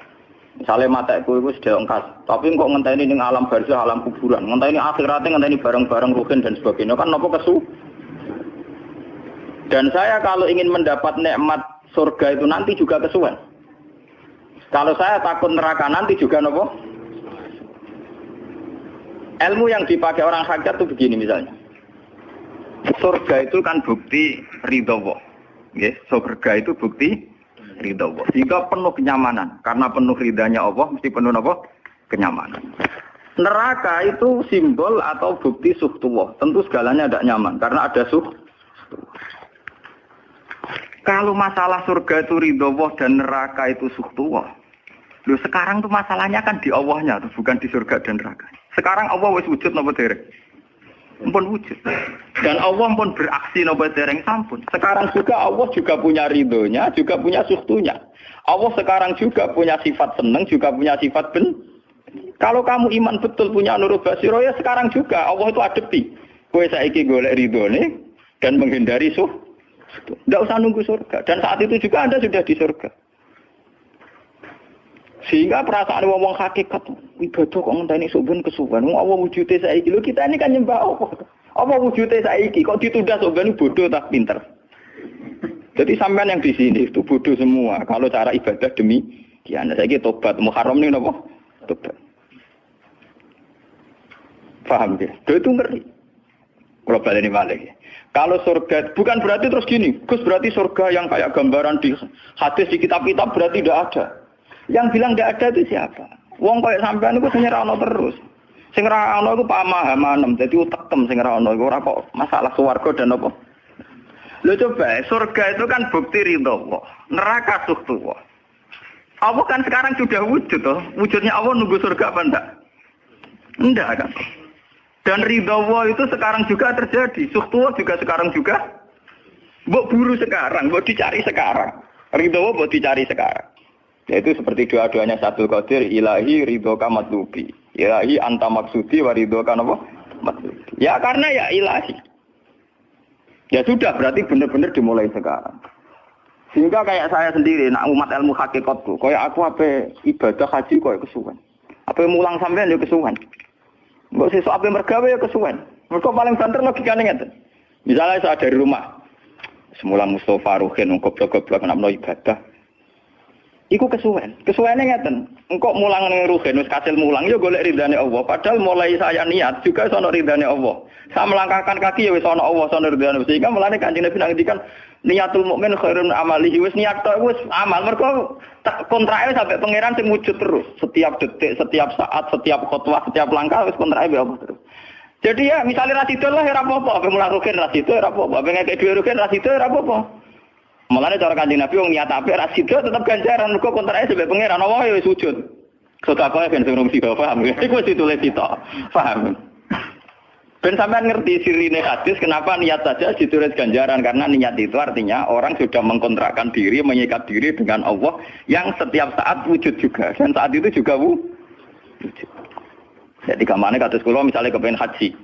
Misalnya mata itu sudah engkas, tapi kok ngenteni ning alam barzah, alam kuburan, ngenteni akhiratnya, ngenteni barang-barang ruhin dan sebagainya, kan nopo kesu. Dan saya kalau ingin mendapat nikmat surga itu nanti juga kesuwen. Kalau saya takut neraka nanti juga nopo. Ilmu yang dipakai orang hakikat itu begini misalnya. Surga itu kan bukti ridho Allah. Nggih, surga itu bukti ridha Allah. Sehingga penuh kenyamanan. Karena penuh ridhanya Allah, mesti penuh apa? Kenyamanan. Neraka itu simbol atau bukti suhtullah. Tentu segalanya tidak nyaman. Karena ada Kalau masalah surga itu ridha Allah dan neraka itu suhtullah. Loh sekarang tuh masalahnya kan di Allahnya, bukan di surga dan neraka. Sekarang Allah wis wujud napa dereng? Pun wujud. Dan Allah pun beraksi napa dereng sampun. Sekarang juga Allah juga punya ridhonya, juga punya suhtunya. Allah sekarang juga punya sifat seneng, juga punya sifat Kalau kamu iman betul punya nurul basiro ya sekarang juga Allah itu adepi. Kowe saiki golek ridhone dan menghindari Tidak usah nunggu surga. Dan saat itu juga Anda sudah di surga. Sehingga perasaan wong hakikat ibadah kok ngenteni suben kesuwen. Wong Allah wujude saiki lho kita ini kan nyembah apa? Apa wujude saiki kok ditunda suben bodoh tak pinter. Jadi sampean yang di sini itu bodoh semua kalau cara ibadah demikian. Saiki tobat Muharram ini napa? Tobat. Paham ya? Itu ngeri. Kalau baleni malih. Kalau surga bukan berarti terus gini. Gus berarti surga yang kayak gambaran di hadis di kitab-kitab berarti tidak ada. Yang bilang tidak ada itu siapa? Wong kayak sampean itu sing ora ono terus. Sing ora ono iku pamahaman, dadi utekem sing ora ono iku ora kok masalah swarga dan apa. Lho coba, surga itu kan bukti ridho Allah, neraka suhtullah. Allah kan sekarang sudah wujud toh. Wujudnya Allah nunggu surga apa enggak? Enggak kan. Dan ridho Allah itu sekarang juga terjadi. Suhtullah juga sekarang juga. Mbok buru sekarang, mbok dicari sekarang. Ridho Allah mbok dicari sekarang. Yaitu seperti doa-doanya Syaikhul Qadir, ilahi ridhoka matlubi. Ilahi anta maksudi wa ridhoka apa? Matlubi. Ya karena ya ilahi. Ya sudah berarti benar-benar dimulai sekarang. Sehingga kayak saya sendiri, nak umat ilmu hakikatku, kayak aku apa ibadah haji kayak kesuwen. Apa mulang sampean ya kesuwen. Mbok sesuk apa mergawe ya kesuwen. Mergo paling banter logikane ngeten. Misalnya saya dari rumah, semula Mustafa Ruhin goblok-goblok nak ibadah. Iku kesuwen. Kesuwene ngeten. Engkok mulang ning ruhen wis kasil mulang ya golek ridane Allah. Padahal mulai saya niat juga sono ridane Allah. Saya melangkahkan kaki ya wis sono Allah, sono ridane. Sehingga mulane Kanjeng Nabi ngendikan niatul mukmin khairun amalihi wis niat tok wis amal. Mergo kontrake sampai pangeran sing wujud terus. Setiap detik, setiap saat, setiap khotbah, setiap langkah wis kontrake Allah terus. Jadi ya misalnya ra sido lah ora apa-apa, ape mulang ruhen ra sido ora apa-apa, ape ngekek dhuwit ruhen ra sido ora apa-apa. Mulane cara Kanjeng Nabi wong niat apik ra sida tetep ganjaran mergo kontrake sampe pangeran Allah ya wis wujud. Sedekah ben sing sida paham. Iku wis ditulis kita. Paham. Ben sampean ngerti sirine hadis kenapa niat saja ditulis ganjaran karena niat itu artinya orang sudah mengkontrakkan diri, mengikat diri dengan Allah yang setiap saat wujud juga dan saat itu juga wujud. Jadi kamane kados kula misalnya kepengin haji.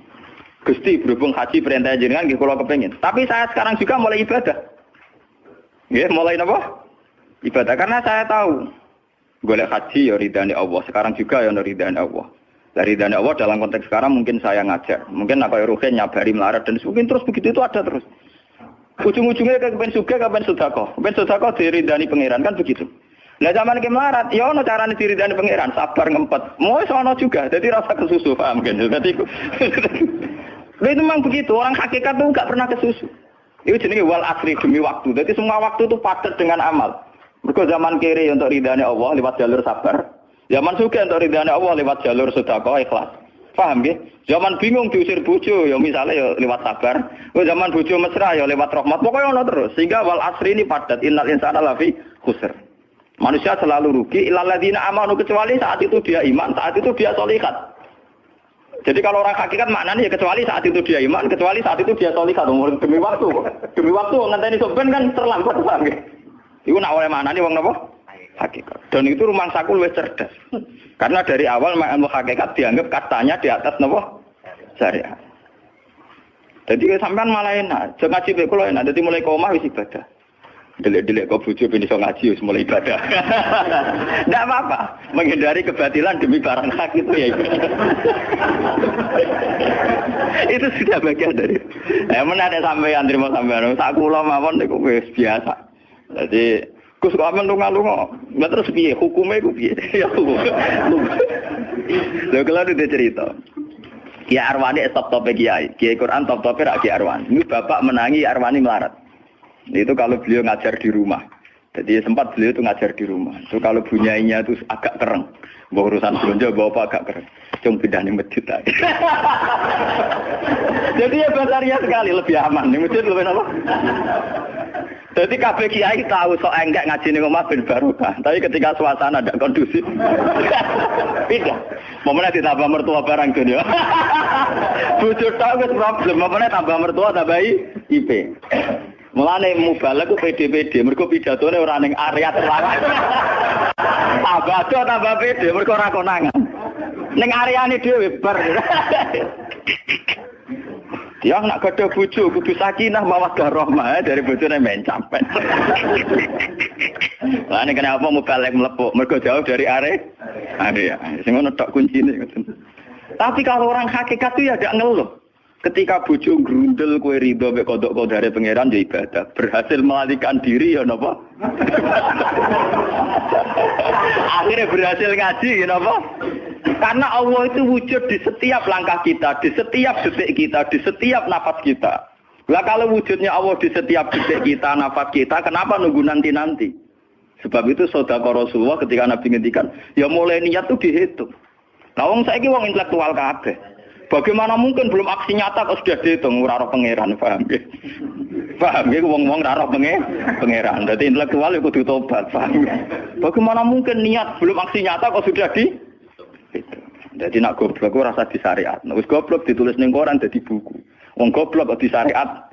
Gusti berhubung haji perintah jenengan nggih kula kepengin. Tapi saya sekarang juga mulai ibadah. Ya, mulai apa? Ibadah karena saya tahu golek haji ya ridane Allah. Sekarang juga ya ridane Allah. Dari ridane Allah dalam konteks sekarang mungkin saya ngajar. Mungkin apa ruhen nyabari melarat dan mungkin terus begitu itu ada terus. Ujung-ujungnya kepen sugih kapan sedekah. Kepen sedekah diridani pangeran kan begitu. Lah zaman iki melarat ya ono carane diridani pangeran, sabar ngempet. Mau ono juga. Jadi rasa kesusu paham kan. Berarti itu memang begitu. Orang hakikat itu enggak pernah kesusu. Itu jenenge wal asri demi waktu. Jadi semua waktu itu padat dengan amal. Mergo zaman kiri untuk ridane Allah lewat jalur sabar. Zaman sugih untuk ridane Allah lewat jalur sedekah ikhlas. Paham nggih? Zaman bingung diusir bojo ya misalnya ya lewat sabar. Zaman bojo mesra ya lewat rahmat. Pokoknya ono terus. Sehingga wal asri ini padat. Innal insana lafi khusr. Manusia selalu rugi illal ladzina amanu kecuali saat itu dia iman, saat itu dia sholihat. Jadi kalau orang hakikat maknanya ya kecuali saat itu dia iman, kecuali saat itu dia sholihat demi waktu. Demi waktu ngenteni sampean kan terlambat paham nggih. Iku nak oleh maknane wong napa? hakikat. Dan itu rumangsaku luwih cerdas. Karena dari awal ilmu hakikat dianggap katanya di atas napa? Syariat. Jadi sampean malah enak. Jo ngaji mek kula enak. Dadi mulai omah wis ibadah. Delik-delik kok bojo ben iso ngaji wis mulai ibadah. Enggak apa-apa. Menghindari kebatilan demi barang hak itu ya. Itu sudah bagian dari. Ada sampean terima sampean. Sak kula mawon niku wis biasa. Jadi Gus kok amen lunga-lunga. Lah terus piye hukume iku piye? Ya hukum. Lha kalau ada cerita. Kiai Arwani top-tope kiai. Kiai Quran top-tope rak Kiai Arwani. Ini bapak menangi Arwani melarat. Itu kalau beliau ngajar di rumah. Jadi sempat beliau itu ngajar di rumah. Itu kalau bunyainya itu agak kereng. Bawa urusan belanja bawa apa agak kereng. Cuma pindah di masjid aja. Jadi ya basaria sekali lebih aman. Di masjid lebih apa? Jadi kabeh kiai tahu sok enggak ngaji ning omah ben barokah. Tapi ketika suasana tidak kondusif, pindah. Momennya ditambah mertua barang dunia. Bujur tahu wis problem. Momennya tambah mertua tambah IP. Mulane mubalek ku PD-PD mergo pidatone ora ning area terlarang. Tambah PD mergo ora konangan. Ning areane dhewe bar. Dia nak gada bojo kudu sakinah mawaddah rahmah dari bojone men sampean. Lah nek kenapa mubalek mlepuk mergo jauh dari area. Sing ngono tok kuncine. Tapi kalau orang hakikat itu ya gak ngeluh. Ketika bojo grundel kowe ridho mek kodok-kodare pangeran ya ibadah. Berhasil melarikan diri ya napa? Akhirnya berhasil ngaji ya napa? Karena Allah itu wujud di setiap langkah kita, di setiap detik kita, di setiap nafas kita. Lah kalau wujudnya Allah di setiap detik kita, nafas kita, kenapa nunggu nanti-nanti? Sebab itu sedekah Rasulullah ketika Nabi ngendikan, ya mulai niat itu dihitung. Nah wong saiki wong intelektual kabeh. Bagaimana mungkin belum aksi nyata kok sudah dihitung ora roh pangeran, paham nggih? Paham nggih wong-wong ora roh pangeran. Dadi intelektual iku kudu tobat, paham. Bagaimana mungkin niat belum aksi nyata kok sudah di itu. Jadi nak goblok ora rasa di syariat. Nek wis goblok ditulis ning koran dadi buku. Wong goblok kok di syariat.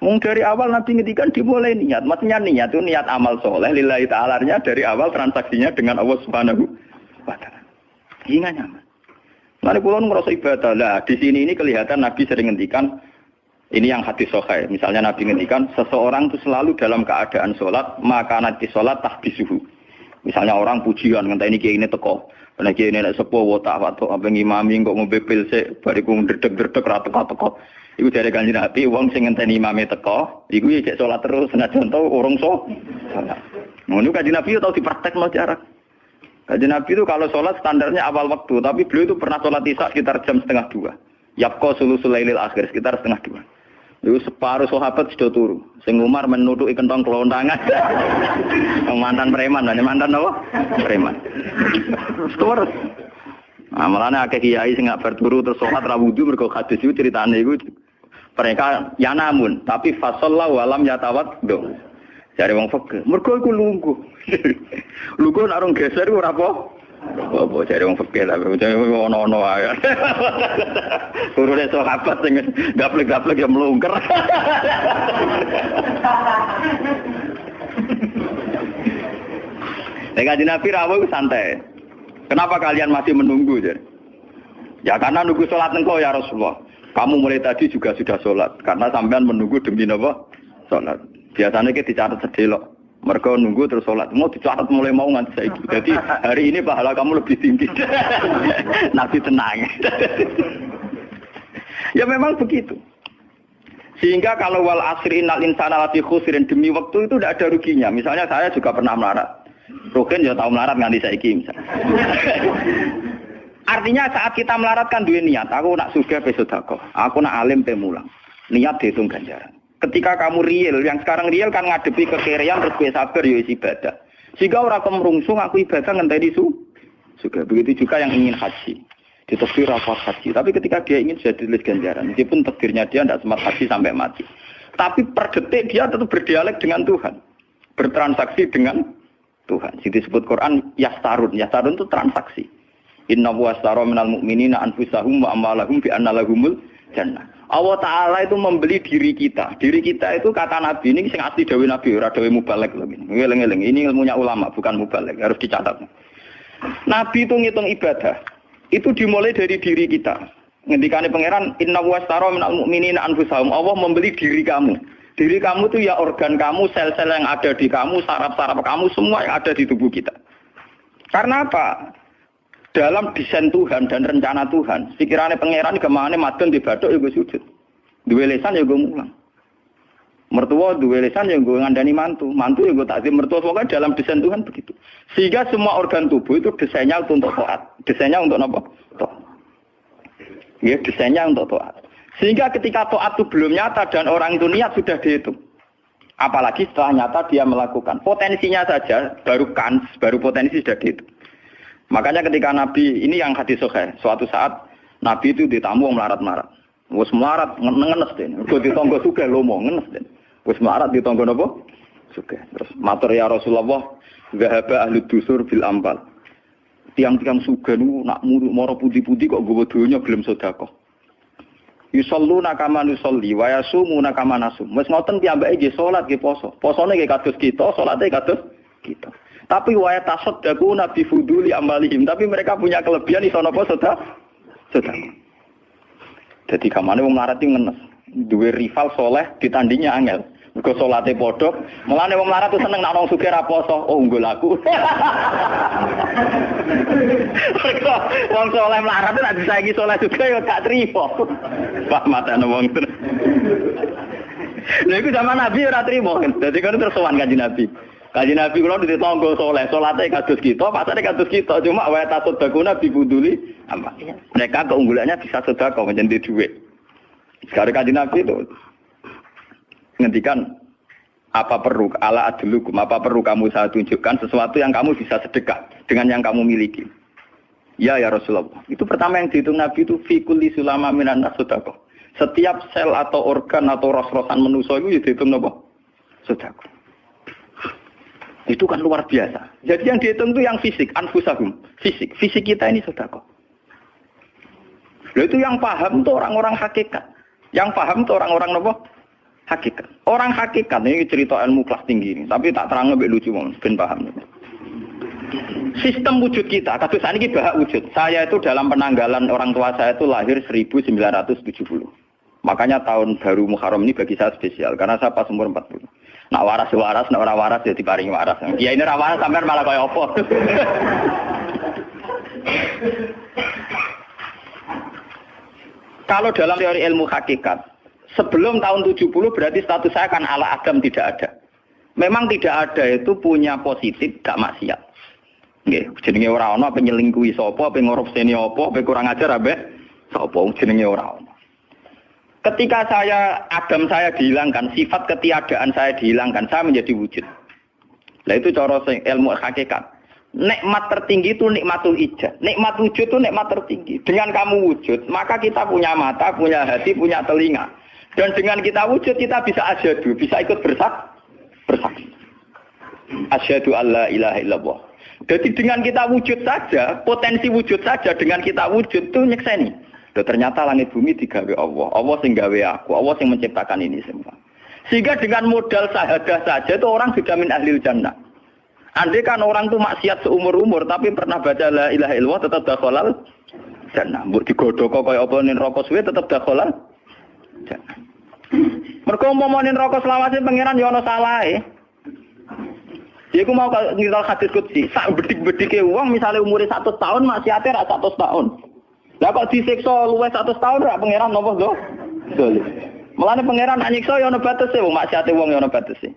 Wong dari awal Nabi ngendikan dimulai niat. Maksudnya niat itu niat amal soleh lillahi ta'ala-nya dari awal transaksinya dengan Allah Subhanahu wa taala. Hingga nyaman. Mari kula ngrasa ibadah. Lah di sini ini kelihatan Nabi sering ngendikan ini yang hadis sahih. Misalnya Nabi ngendikan seseorang itu selalu dalam keadaan salat, maka nanti salat tahbisuhu. Misalnya orang pujian ngenteni kiai ini teko. Nek kiai ini nek sepuh watak watuk apa ngimami kok ngombe pil sik bariku ndredeg-ndredeg ra teko-teko. Iku dari Kanjeng Nabi wong sing ngenteni imame teko, iku ya cek salat terus senajan to urung salat. Ngono Kanjeng Nabi tau dipraktekno jarak. Kanjeng Nabi itu kalau sholat standarnya awal waktu, tapi beliau itu pernah sholat isya sekitar jam 1:30. Yapqa sulusul lailil akhir sekitar 1:30. Itu separuh sahabat sudah turu. Sing Umar menutuki kentong kelontangan. Mantan preman, mantan apa? Preman. Terus. Amalane akeh kiai sing gak berturu terus sholat ra wudu mergo hadis itu ceritane iku. Mereka ya namun, tapi fasallahu alam yatawad. Jare wong fikih, mergo iku lungguh. Lungguh nek orang geser iku ora apa? Apa jare wong fikih lah, ono-ono wae. Turune sahabat sing gaplek-gaplek ya mlungker. Nek Kanjeng Nabi rawuh santai. Kenapa kalian masih menunggu, Jar? Ya karena nunggu salat engkau ya Rasulullah. Kamu mulai tadi juga sudah salat karena sampean menunggu demi napa? Salat. Biasanya kita dicatat sedelok. Mereka nunggu terus sholat. Mau dicatat mulai mau nganti saiki. Jadi hari ini pahala kamu lebih tinggi. Nabi tenang. Ya memang begitu. Sehingga kalau wal asri innal insana lafi khusrin demi waktu itu tidak ada ruginya. Misalnya saya juga pernah melarat. Rugen ya tahu melarat nganti saiki misalnya. Artinya saat kita melarat kan duwe niat. Aku nak sugih pe sedekah. Aku nak alim pe mulang. Niat dihitung ganjaran. Ketika kamu real, yang sekarang real kan ngadepi kekerean terus gue sabar ya ibadah. Jika orang kemrungsung aku ibadah ngenteni juga. Begitu juga yang ingin haji. Ditakdir rapat haji. Tapi ketika dia ingin sudah ditulis ganjaran. Meskipun takdirnya dia tidak sempat haji sampai mati. Tapi per detik dia tetap berdialek dengan Tuhan. Bertransaksi dengan Tuhan. Jadi disebut Quran yastarun. Yastarun itu transaksi. Inna wa astara minal mu'minina anfusahum wa amalahum bi anna lahumul jannah. Allah Ta'ala itu membeli diri kita. Diri kita itu kata Nabi ini sing asli dawuh Nabi ora dawuh mubalek lho ini. Ngeling-eling, ini ilmunya ulama bukan mubalek, harus dicatat. Nabi itu ngitung ibadah. Itu dimulai dari diri kita. Ngendikane pangeran inna wastara minal mu'minina anfusahum. Allah membeli diri kamu. Diri kamu itu ya organ kamu, sel-sel yang ada di kamu, saraf-saraf kamu, semua yang ada di tubuh kita. Karena apa? Dalam desain Tuhan dan rencana Tuhan, pikirannya pangeran kemana madon di badok ya gue sujud, dua lesan ya gue mulang, mertua dua lesan ya gue ngandani mantu ya gue takzim mertua. Pokoknya dalam desain Tuhan begitu. Sehingga semua organ tubuh itu desainnya untuk taat, desainnya untuk apa? Taat. Ya desainnya untuk taat. Sehingga ketika taat itu belum nyata dan orang itu niat sudah dihitung. Apalagi setelah nyata dia melakukan, potensinya saja baru potensi sudah dihitung. Makanya ketika Nabi, ini yang hadis sahih, suatu saat Nabi itu ditamu melarat-marat. Wes melarat ngenes den. Mergo ditangga sugih lomo ngenes den. Wes melarat ditangga napa? Sugih. Terus matur ya Rasulullah, zahaba ahli dusur bil ambal. Tiang-tiang sugih niku nak mara putih-putih kok nggawa donya gelem sedekah. Yusalluna kama nusolli wa yasumuna kama nasum. Wes ngoten piyambake nggih salat nggih poso. Posone nggih kados kita, salate kados kita. Tapi wa tasaddaquna bi fuduli amalihim. Tapi mereka punya kelebihan iso napa sedekah. Jadi kamane wong melarat iki ngenes. Duwe rival soleh ditandingnya angel. Mergo salate padha, mulane wong melarat tuh seneng nek wong sugih ra poso. Oh unggul aku. Wong soleh melarat nek disaingi soleh juga ya gak trimo. Pak matane wong tenan. Lha iku zaman Nabi ora trimo. Dadi kan terus sowan Kanjeng Nabi. Kanjeng Nabi kula ditangga saleh, salate kados kita, pasane kados kita, cuma wa tasodakuna bibuduli apa. Mereka keunggulannya bisa sedekah menjadi duit. Sekarang Kanjeng Nabi itu ngendikan apa perlu ala adlukum, apa perlu kamu saya tunjukkan sesuatu yang kamu bisa sedekah dengan yang kamu miliki. Ya Rasulullah. Itu pertama yang dihitung Nabi itu fi kulli sulama minan sedekah. Setiap sel atau organ atau ros-rosan manusia itu dihitung apa? Sedekah. Itu kan luar biasa. Jadi yang dihitung itu yang fisik, anfusahum, fisik. Fisik kita ini sedekah. Itu yang paham itu orang-orang hakikat. Yang paham itu orang-orang apa? Hakikat. Orang hakikat ini cerita ilmu kelas tinggi ini, tapi tak terang lebih lucu ben paham. Sistem wujud kita, kados saniki bahak wujud. Saya itu dalam penanggalan orang tua saya itu lahir 1970. Makanya tahun baru Muharram ini bagi saya spesial karena saya pas umur 40. Nak waras, nak ora waras ya diparingi waras. Ya ini ora waras sampean malah kaya apa. Kalau dalam teori ilmu hakikat, sebelum tahun 70 berarti status saya kan ala Adam tidak ada. Memang tidak ada itu punya positif gak maksiat. Nggih, jenenge ora ana penyelingkuhi sapa, pe ngorupseni apa, pe kurang ajar ambek sapa jenenge ora ana. Ketika Adam saya dihilangkan, sifat ketiadaan saya dihilangkan, saya menjadi wujud. Nah itu cara ilmu hakikat. Nikmat tertinggi itu nikmatul ijad. Nikmat wujud itu nikmat tertinggi. Dengan kamu wujud, maka kita punya mata, punya hati, punya telinga. Dan dengan kita wujud, kita bisa asyhadu, bisa ikut bersaksi. Asyhadu alla ilaha illallah. Jadi dengan kita wujud saja, potensi wujud saja dengan kita wujud itu nyekseni. Ternyata langit bumi digawe Allah. Allah sing gawe aku, Allah sing menciptakan ini semua. Sehingga dengan modal syahadah saja itu orang sudah min ahlil jannah. Andai kan orang itu maksiat seumur-umur tapi pernah baca la ilaha illallah tetap dakhalal jannah. Mbok digodhok kaya apa ning neraka suwe tetap dakhalal jannah. Mergo umpama ning neraka selawase pangeran ya ana salahe. Iku mau ngiral hadis qudsi, sak bedik-bedike wong misale umure 100 tahun maksiate ra 100 tahun. Lah kok disiksa luwih 100 tahun ra pangeran napa to? Dolim. Mulane pangeran anyiksa ya ana batese wong maksiate wong ya ana batese.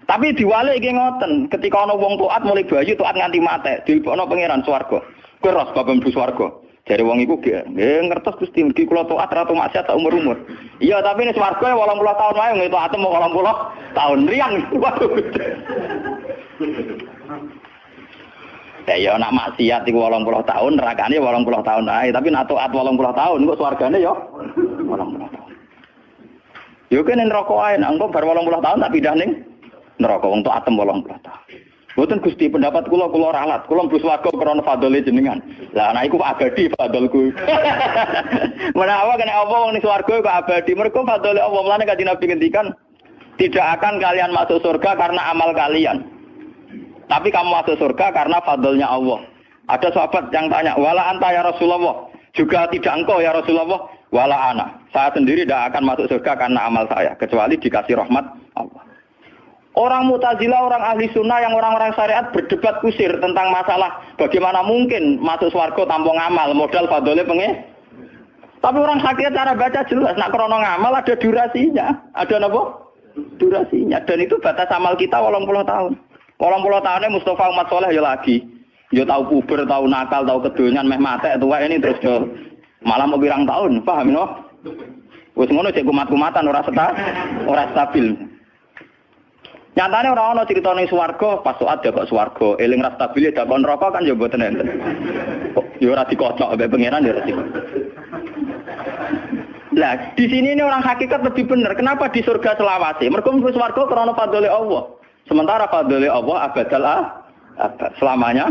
Tapi diwalik iki ngoten, ketika ana wong taat mulai bayi taat nganti mate, dilebokno pangeran swarga. Kowe ros bab mlebu swarga. Jare wong iku nggih ngertos Gusti mriki kula taat ra maksiat sak umur-umur. Iya, tapi nek swarga 80 tahun wae nggih taat 80 tahun riang. Ya nak maksiat iku 80 tahun, nerakane 80 tahun ae, tapi nak taat 80 tahun kok swargane ya 80 tahun. Yo kene neraka ae, engko bar 80 tahun tak pindah ning neraka wong taat 80 tahun. Mboten Gusti, pendapat kula ralat. Kula mlebu swarga krana fadhole jenengan. Lah ana iku abadi fadholku. Menawa kena apa wong ning swarga kok abadi. Mergo fadhole Allah. Mulane Kanjeng Nabi ngendikan, tidak akan kalian masuk surga karena amal kalian. Tapi kamu masuk surga karena fadlnya Allah. Ada sahabat yang tanya, wala anta ya Rasulullah. Juga tidak engkau ya Rasulullah. Wala ana. Saya sendiri tidak akan masuk surga karena amal saya. Kecuali dikasih rahmat Allah. Orang Mu'tazilah, orang ahli sunnah yang orang-orang syariat berdebat kusir tentang masalah bagaimana mungkin masuk swarga tanpa ngamal, modal fadhole pengen. Tapi orang hakikat cara baca jelas, nak krono ngamal ada durasinya. Ada apa? Durasinya. Dan itu batas amal kita 80 tahun. 80 tahunnya Mustafa Umat Soleh ya lagi. Ya tahu puber, tahu nakal, tahu kedonyan, meh mate tua ini terus ya malah mau pirang tahun, paham no? Wis ngono cek kumat-kumatan ora stabil. Nyatane ora ana crita ning swarga, pas saat ya kok swarga, eling ra stabil ya dakon neraka kan ya mboten enten. Ya ora dikocok mbek pangeran ya ora dikocok. Lah, di sini ini orang hakikat lebih benar. Kenapa di surga selawase? Mergo mlebu swarga krana fadhole Allah. Sementara fadhole Allah abadal abad selamanya.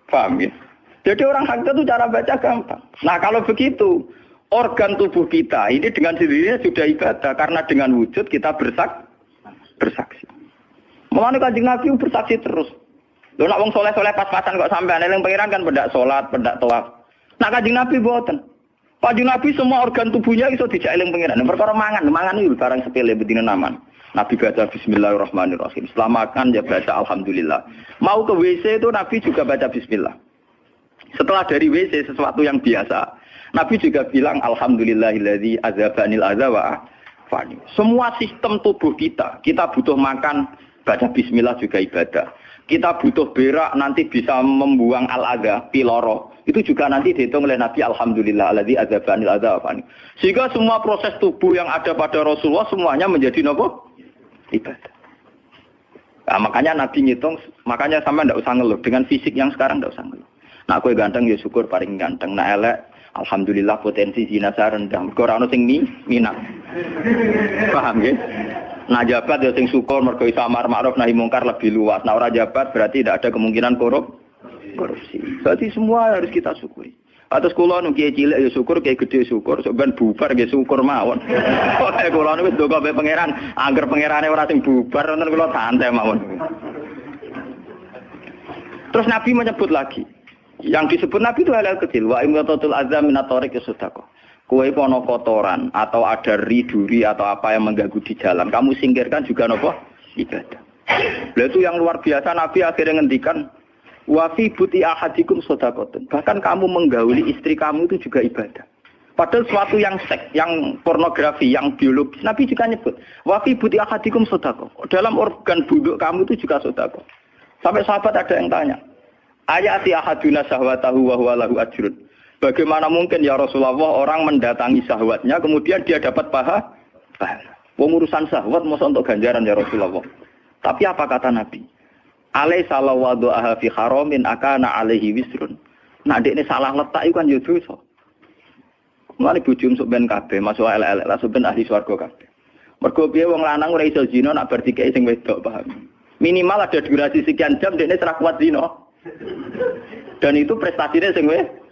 Paham ya? Jadi orang hakikat itu cara baca gampang. Nah, kalau begitu, organ tubuh kita ini dengan sendirinya sudah ibadah karena dengan wujud kita bersaksi. Mulane Kanjeng Nabi bersaksi terus. Lho nek wong soleh-soleh pas-pasan kok sampean eling pangeran kan pendak salat, pendak tawaf. Nah Kanjeng Nabi mboten. Kanjeng Nabi semua organ tubuhnya iso dijak eling pangeran. Perkara mangan iki barang sepele bedine naman. Nabi baca bismillahirrahmanirrahim. Setelah makan ya baca alhamdulillah. Mau ke WC itu Nabi juga baca bismillah. Setelah dari WC sesuatu yang biasa, Nabi juga bilang alhamdulillahilladzi azhabanil adza wa fani. Semua sistem tubuh kita butuh makan, baca bismillah juga ibadah. Kita butuh berak nanti bisa membuang al-adza, piloro. Itu juga nanti dihitung oleh Nabi alhamdulillahilladzi azhabanil adza wa fani. Sehingga semua proses tubuh yang ada pada Rasulullah semuanya menjadi apa? Ibadah. Nah, makanya Nabi ngitung, makanya sama ndak usah ngeluh dengan fisik yang sekarang ndak usah ngeluh. Nah, kowe ganteng ya syukur paling ganteng. Nah, elek alhamdulillah potensi zina saya rendah. Mergo ora ono sing minat. Paham nggih? Nah, jabat ya sing syukur mergo iso amar ma'ruf nahi mungkar lebih luas. Nah, ora jabat berarti tidak ada kemungkinan korupsi. Berarti semua harus kita syukuri. Atus kula nu kiye cilik ya syukur, kiye gedhe syukur, sok ben bubar nggih syukur mawon. Kok kula nu wis ndonga mbek pangeran, angger pangerane ora sing bubar wonten kula santai mawon. Terus Nabi menyebut lagi. Yang disebut Nabi itu hal-hal kecil. Wa imatatul azza min at-tariq sedekah. Kowe pono kotoran atau ada duri atau apa yang mengganggu di jalan, kamu singkirkan juga napa? Ibadah. Lah itu yang luar biasa Nabi akhirnya ngendikan wa fi buti ahadikum sedekatun. Bahkan kamu menggauli istri kamu itu juga ibadah. Padahal suatu yang seks, yang pornografi, yang biologis, Nabi juga nyebut wa fi buti ahadikum sedekah. Dalam organ buduk kamu itu juga sedekah. Sampai sahabat ada yang tanya, ayati ahaduna syahwatahu wa huwa lahu ajrun. Bagaimana mungkin ya Rasulullah orang mendatangi syahwatnya kemudian dia dapat pahala? Wong urusan syahwat masa untuk ganjaran ya Rasulullah. Tapi apa kata Nabi? Alaysa lawadha'a fi haramin akana alaihi wisrun. Nah dekne salah letak iku kan yo dosa. Mane bojo sok ben kabeh masuk elek-elek lah sok ben ahli swarga kabeh. Mergo piye wong lanang ora iso zina nak bar dikeki sing wedok, paham. Minimal ada durasi sekian jam dekne ora kuat zina. Dan itu prestasinya sing wedok.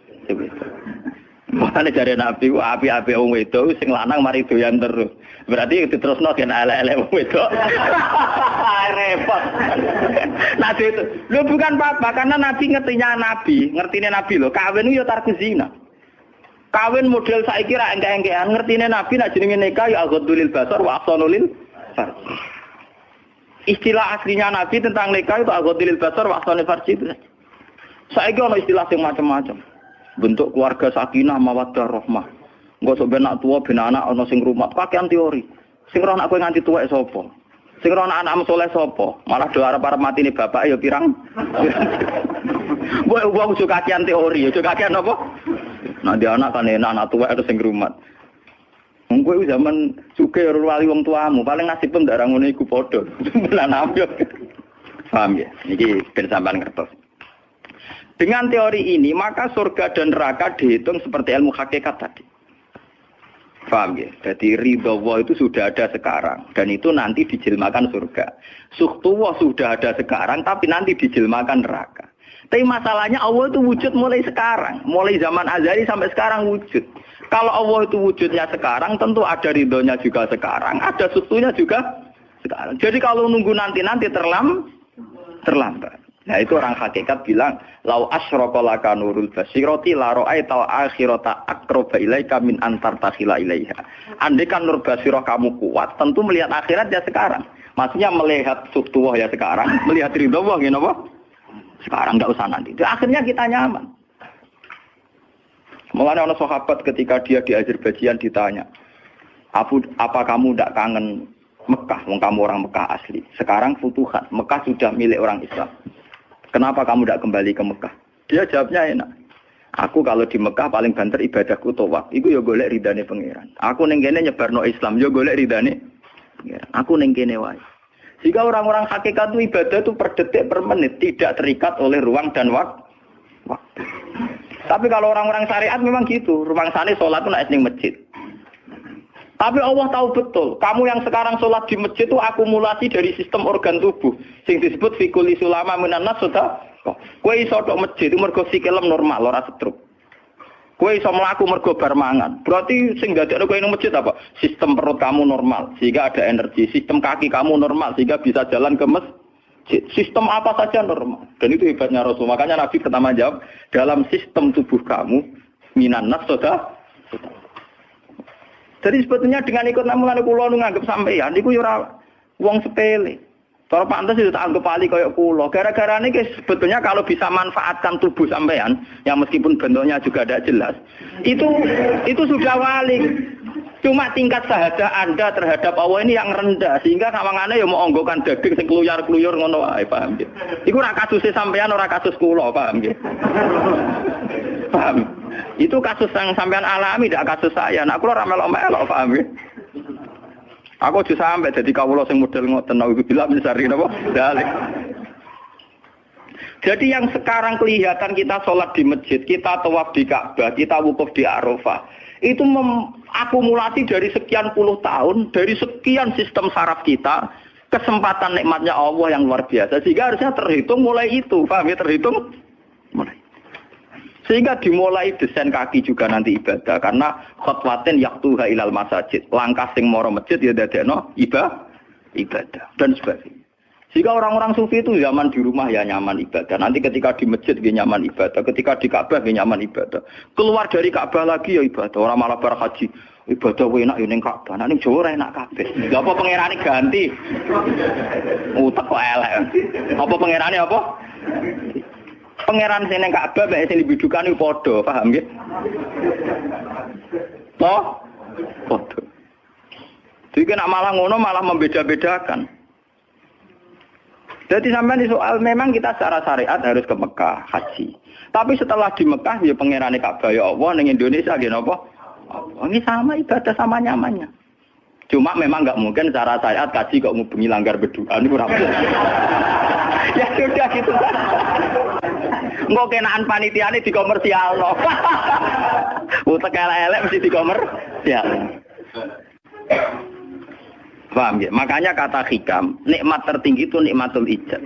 Makane jare Nabi ku api-api wong wedok sing lanang mari doyan terus. Berarti diterusno gen elek-elek wong wedok. Repot. Nabi itu, lu bukan apa-apa karena Nabi ngertine Nabi lho, kawin yo tarku zina. Kawin model saiki ra engke-engkean, ngertine Nabi nek jenenge nikah ya aghadulil basar wa ahsanulil farj. Istilah aslinya Nabi tentang nikah itu aghadulil basar wa ahsanul farj itu. Saiki ono istilah sing macam-macam. Bentuk keluarga sakinah mawaddah rahmah. Engko sok ben anak tua ben anak ana sing rumah, kakean teori. Sing roh anak kowe nganti tuwek sapa? Sing roh anak-anakmu saleh sapa? Malah do arep-arep matine bapak ya pirang. Kowe wong sok kakean teori, ya kakean apa? Nah dia anak kan enak anak tuwek terus sing rumah. Wong kowe zaman sugih ora wali wong tuamu, paling nasib pun ndak ra ngono iku padha. Lan ambyok. Paham ya? Niki ben sampean ngertos. Dengan teori ini, maka surga dan neraka dihitung seperti ilmu hakikat tadi. Paham ya? Jadi ridho Allah itu sudah ada sekarang dan itu nanti dijelmakan surga. Suhtullah sudah ada sekarang tapi nanti dijelmakan neraka. Tapi masalahnya Allah itu wujud mulai sekarang, mulai zaman azali sampai sekarang wujud. Kalau Allah itu wujudnya sekarang, tentu ada ridhonya juga sekarang, ada suhtunya juga sekarang. Jadi kalau nunggu nanti terlambat. Nah itu orang hakikat bilang, lau asyraka laka nurul basirati la ra'aital akhirata aqraba ilaika min antar takhila ilaiha. Andai kan nur basirah kamu kuat, tentu melihat akhirat ya sekarang. Maksudnya melihat suhtuwah ya sekarang, melihat ridho Allah ya apa? Sekarang enggak usah nanti. Akhirnya kita nyaman. Mulanya orang sahabat ketika dia di Azerbaijan ditanya, apa kamu tidak kangen Mekah? Wong kamu orang Mekah asli. Sekarang futuhat, Mekah sudah milik orang Islam. Kenapa kamu tidak kembali ke Mekah? Dia jawabnya enak. Aku kalau di Mekah paling banter ibadahku tawaf. Iku yo golek ridane pangeran. Aku ning kene nyebarno Islam yo golek ridane pangeran. Aku ning kene wae. Jika orang-orang hakikat itu ibadah itu per detik per menit tidak terikat oleh ruang dan waktu. Tapi kalau orang-orang syariat memang gitu. Ruang sana sholat itu naik ning masjid. Tapi Allah tahu betul, kamu yang sekarang sholat di masjid itu akumulasi dari sistem organ tubuh. Sing disebut fikuli sulama minanas sudah. Kue iso tok masjid itu mergo sikilem normal, ora stroke. Kue iso mlaku mergo bar mangan. Berarti sing dadekno kowe ning masjid apa? Sistem perut kamu normal, sehingga ada energi. Sistem kaki kamu normal, sehingga bisa jalan ke masjid. Sistem apa saja normal. Dan itu hebatnya Rasul. Makanya Nabi pertama jawab, dalam sistem tubuh kamu minanas sudah. Jadi sebetulnya dengan ikut namulan kula nu nganggep sampeyan niku yo ora wong sepele. Cara pantes itu tak anggap ali koyo kula. Gara-gara niki sebetulnya kalau bisa manfaatkan tubuh sampeyan yang meskipun bentuknya juga tidak jelas, itu sudah wali. Cuma tingkat sahaja Anda terhadap Allah ini yang rendah sehingga sawangane yo mau onggokan daging sing kluyar-kluyur ngono wae, paham nggih. Iku ora kasuse sampeyan ora kasus kula, paham nggih. Paham. Itu kasus yang sampean alami, tidak kasus saya. Nah, aku ora melok-melok, paham ya? Aku aja sampai jadi kawula sing model ngoten niku bila mencari napa? Dalik. Jadi yang sekarang kelihatan kita sholat di masjid, kita tawaf di Ka'bah, kita wukuf di Arafah, itu akumulasi dari sekian puluh tahun, dari sekian sistem saraf kita, kesempatan nikmatnya Allah yang luar biasa. Sehingga harusnya terhitung mulai itu, paham ya? Terhitung mulai. Sehingga dimulai desain kaki juga nanti ibadah karena khotwatin yaktuha ilal masajid, langkah sing moro masjid ya dadekno ibadah dan sebagainya. Sehingga orang-orang sufi itu zaman di rumah ya nyaman ibadah, nanti ketika di masjid dia nyaman ibadah, ketika di Ka'bah dia nyaman ibadah, keluar dari Ka'bah lagi ya ibadah. Orang malah bar haji ibadah enak yo ning Ka'bah, ning Jawa ora enak kabeh. Lha apa pangerane ganti? Utek kok elek. Apa pangerane apa? Pangeran sing ning Ka'bah mek sing dibidukan iku padha, paham nggih? Toh? Padha. Jadi nek malah ngono malah membeda-bedakan. Jadi sampai di soal memang kita secara syariat harus ke Mekah haji. Tapi setelah di Mekah ya pangerane Ka'bah ya Allah ning Indonesia nggih napa? Ini sama ibadah sama nyamannya. Cuma memang enggak mungkin secara syariat kaji kok ngubengi langgar berdoa niku ora bisa. Ya sudah gitu. Engko kenaan panitiane dikomersialno. Utek elek mesti dikomersial. Paham ya? Makanya kata hikam, nikmat tertinggi itu nikmatul ijad.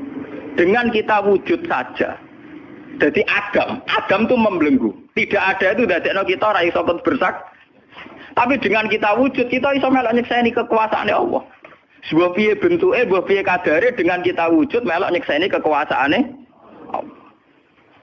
Dengan kita wujud saja. Jadi Adam itu membelenggu. Tidak ada itu dadekno kita ora iso bersak. Tapi dengan kita wujud, kita iso melok nyekseni kekuasaane Allah. Sebuah piye bentuke, sebuah piye kadare dengan kita wujud melok nyekseni kekuasaane Allah.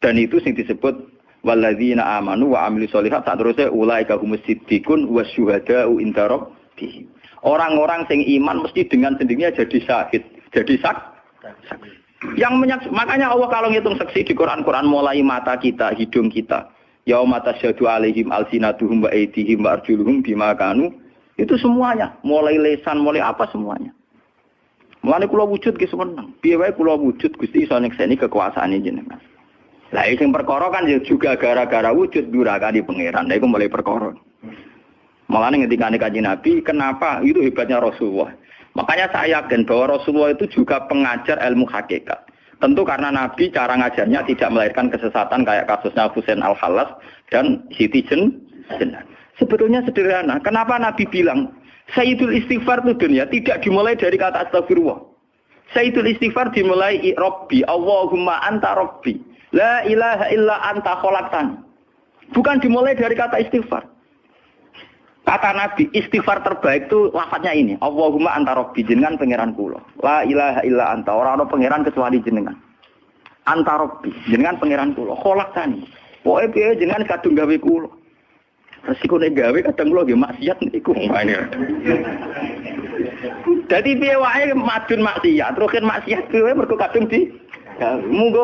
Dan itu sing disebut walladzina amanu wa amilus sholihat saterusé ulaika humus siddiqun wasyuhada'u inda rabbihim. Orang-orang sing iman mesti dengan sendirinya jadi syahid, jadi saksi. Makanya Allah kalau ngitung saksi di Quran mulai mata kita, hidung kita, yauma tasyhadu alaihim alsinatuhum wa aydihim wa arjuluhum bima kanu, itu semuanya, mulai lesan, mulai apa semuanya. Mulane kula wujud ki seneng. Piye wae kula wujud Gusti iso nyekseni kekuasaane jenengan. Lah sing perkara kan juga gara-gara wujud durakane pangeran. Lha iku mulai perkara. Mulane ngendikane Kanjeng Nabi, kenapa itu hebatnya Rasulullah. Makanya saya yakin bahwa Rasulullah itu juga pengajar ilmu hakikat. Tentu karena Nabi cara ngajarnya tidak melahirkan kesesatan kayak kasusnya Husain Al-Khallas dan Siti Jenar. Sebetulnya sederhana. Kenapa Nabi bilang Sayyidul istighfar itu dunia tidak dimulai dari kata astagfirullah. Sayyidul istighfar dimulai Rabbi, Allahumma anta Rabbi. La ilaha illa anta khalaqtani. Bukan dimulai dari kata istighfar. Kata Nabi, istighfar terbaik itu lafadznya ini. Allahumma anta Rabbi, jenengan pangeran kula. La ilaha illa anta, ora ana pangeran kecuali jenengan. Anta Rabbi, jenengan pangeran kula. Khalaqtani. Pokoke piye jenengan kadung gawe kula. Resikone gawe kadang kula nggih maksiat niku. Dadi piye wae madun maksiat, terus maksiat piye mergo kadung di monggo